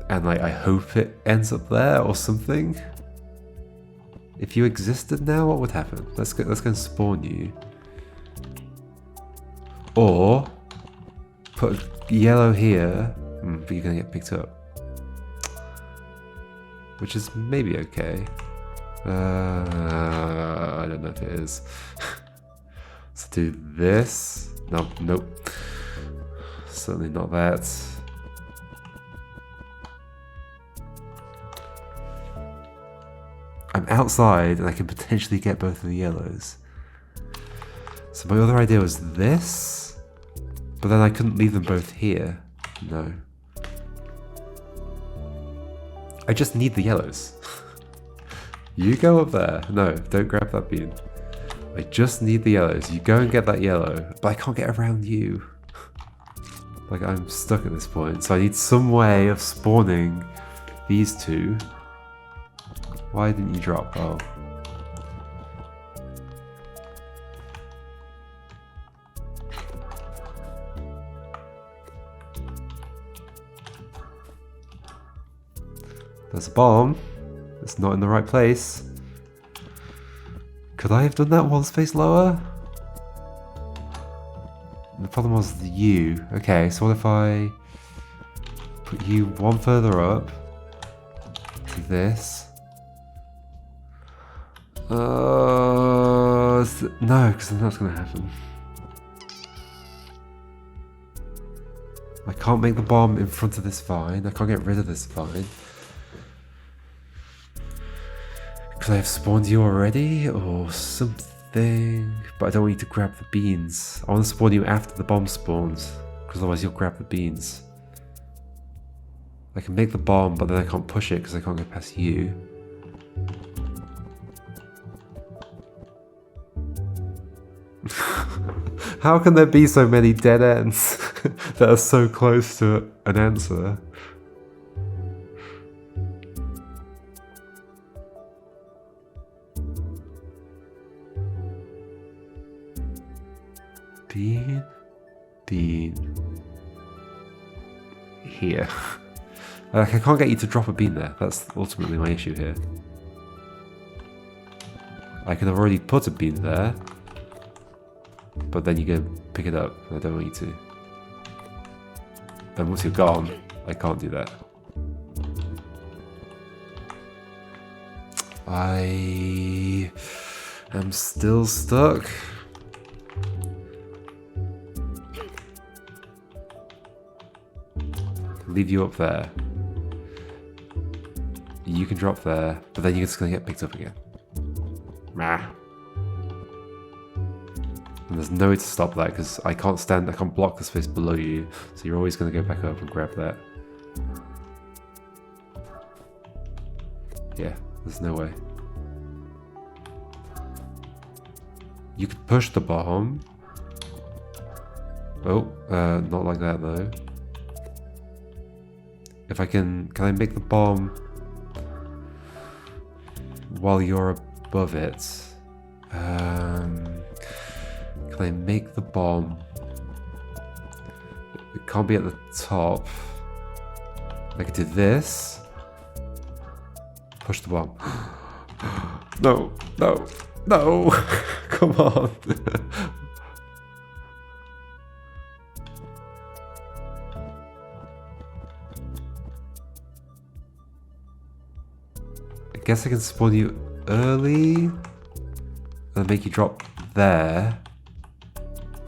And like, I hope it ends up there or something. If you existed now, what would happen? Let's go and spawn you. Or put yellow here, but you're gonna get picked up. Which is maybe okay. I don't know if it is. Let's do this. No, nope. Certainly not that. I'm outside and I can potentially get both of the yellows. So my other idea was this, but then I couldn't leave them both here. No. I just need the yellows. You go up there. No, don't grab that bean. I just need the yellows. You go and get that yellow, but I can't get around you. Like, I'm stuck at this point, so I need some way of spawning these two. Why didn't you drop? Oh. There's a bomb. It's not in the right place. Could I have done that one space lower? The problem was the U. Okay, so what if I put you one further up to this? No, because then that's going to happen. I can't make the bomb in front of this vine. I can't get rid of this vine. Could I have spawned you already or something? But I don't want you to grab the beans. I want to spawn you after the bomb spawns, because otherwise you'll grab the beans. I can make the bomb, but then I can't push it because I can't get past you. How can there be so many dead ends that are so close to an answer? Bean. Here. Like, I can't get you to drop a bean there. That's ultimately my issue here. I can have already put a bean there, but then you go pick it up, and I don't want you to. And once you're gone, I can't do that. I am still stuck. Leave you up there. You can drop there, but then you're just gonna get picked up again. Meh. And there's no way to stop that because I can't block the space below you, so you're always gonna go back up and grab that. Yeah, there's no way. You could push the bomb. Oh, not like that though. If I can I make the bomb while you're above it. Can I make the bomb? It can't be at the top. I could do this. Push the bomb. No, no, no! Come on! I guess I can spawn you early and make you drop there.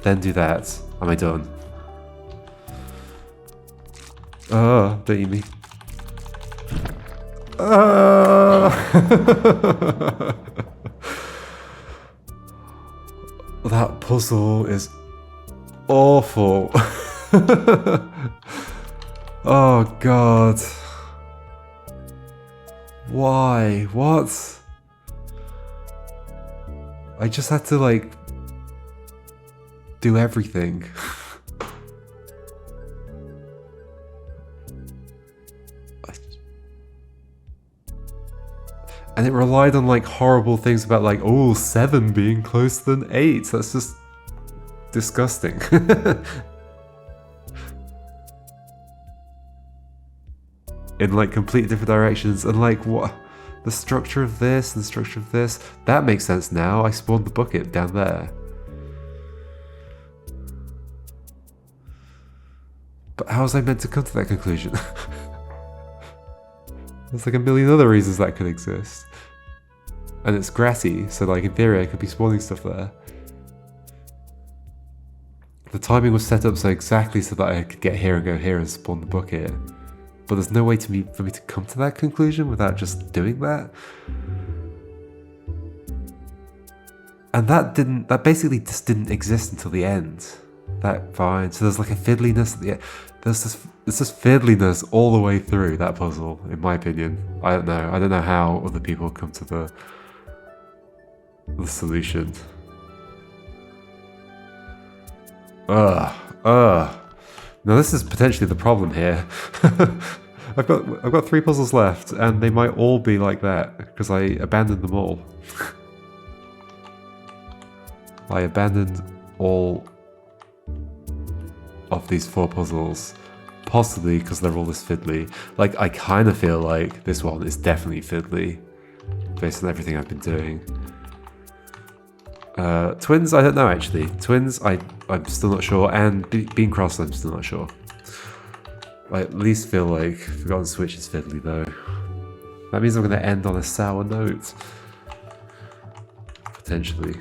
Then do that. Am I done? Oh, don't eat me. That puzzle is awful. Oh god. Why? What? I just had to like do everything. And it relied on like horrible things about like, oh, 7 being closer than 8. That's just disgusting. In like completely different directions, and like what? The structure of this and the structure of this. That makes sense now. I spawned the bucket down there. But how was I meant to come to that conclusion? There's like a million other reasons that could exist. And it's grassy, so like in theory I could be spawning stuff there. The timing was set up so exactly so that I could get here and go here and spawn the bucket. But there's no way for me to come to that conclusion without just doing that. And that basically just didn't exist until the end. That fine. So there's like a fiddliness at the end. There's this fiddliness all the way through that puzzle, in my opinion. I don't know. I don't know how other people come to the solution. Now this is potentially the problem here. I've got 3 puzzles left, and they might all be like that because I abandoned them all. I abandoned all of these 4 puzzles, possibly because they're all this fiddly. Like, I kind of feel like this one is definitely fiddly, based on everything I've been doing. Twins, I don't know actually. Twins, I'm still not sure, and Bean Cross, I'm still not sure. I at least feel like Forgotten Switch is fiddly though. That means I'm going to end on a sour note. Potentially.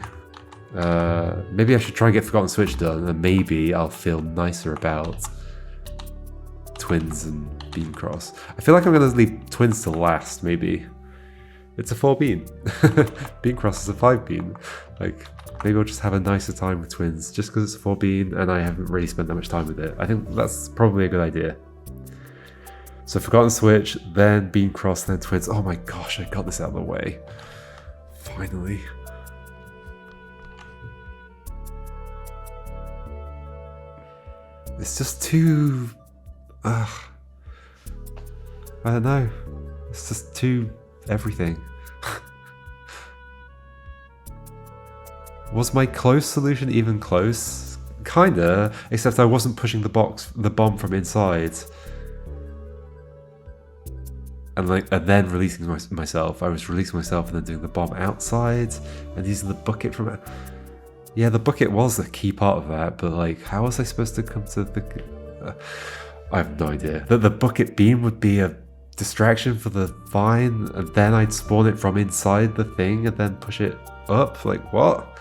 Maybe I should try and get Forgotten Switch done, and maybe I'll feel nicer about Twins and Bean Cross. I feel like I'm going to leave Twins to last, maybe. It's a 4 bean. Bean Cross is a 5 bean. Like, maybe I'll just have a nicer time with Twins, just because it's a 4 bean and I haven't really spent that much time with it. I think that's probably a good idea. So Forgotten Switch, then Bean Cross, then Twins. Oh my gosh, I got this out of the way. Finally. It's just too... I don't know. It's just too... everything. Was my close solution even close? Kinda, except I wasn't pushing the bomb from inside. And then releasing myself. I was releasing myself and then doing the bomb outside and using the bucket from it. Yeah, the bucket was a key part of that, but like, how was I supposed to come to the... I have no idea. That the bucket beam would be a distraction for the vine, and then I'd spawn it from inside the thing and then push it up? Like, what?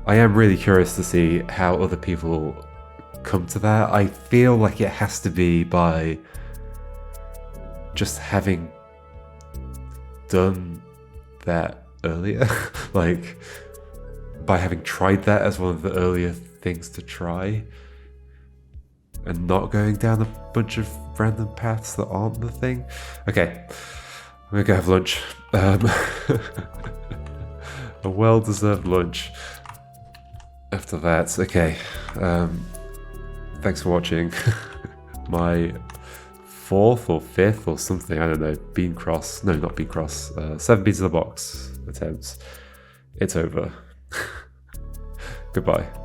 I am really curious to see how other people come to that. I feel like it has to be by just having done that earlier. Like, by having tried that as one of the earlier things to try, and not going down a bunch of random paths that aren't the thing. Okay, I'm gonna go have lunch. A well-deserved lunch after that. Okay, thanks for watching my 4th or 5th or something, I don't know, bean cross, no, not bean cross, 7 beans in the box attempts, it's over. Goodbye.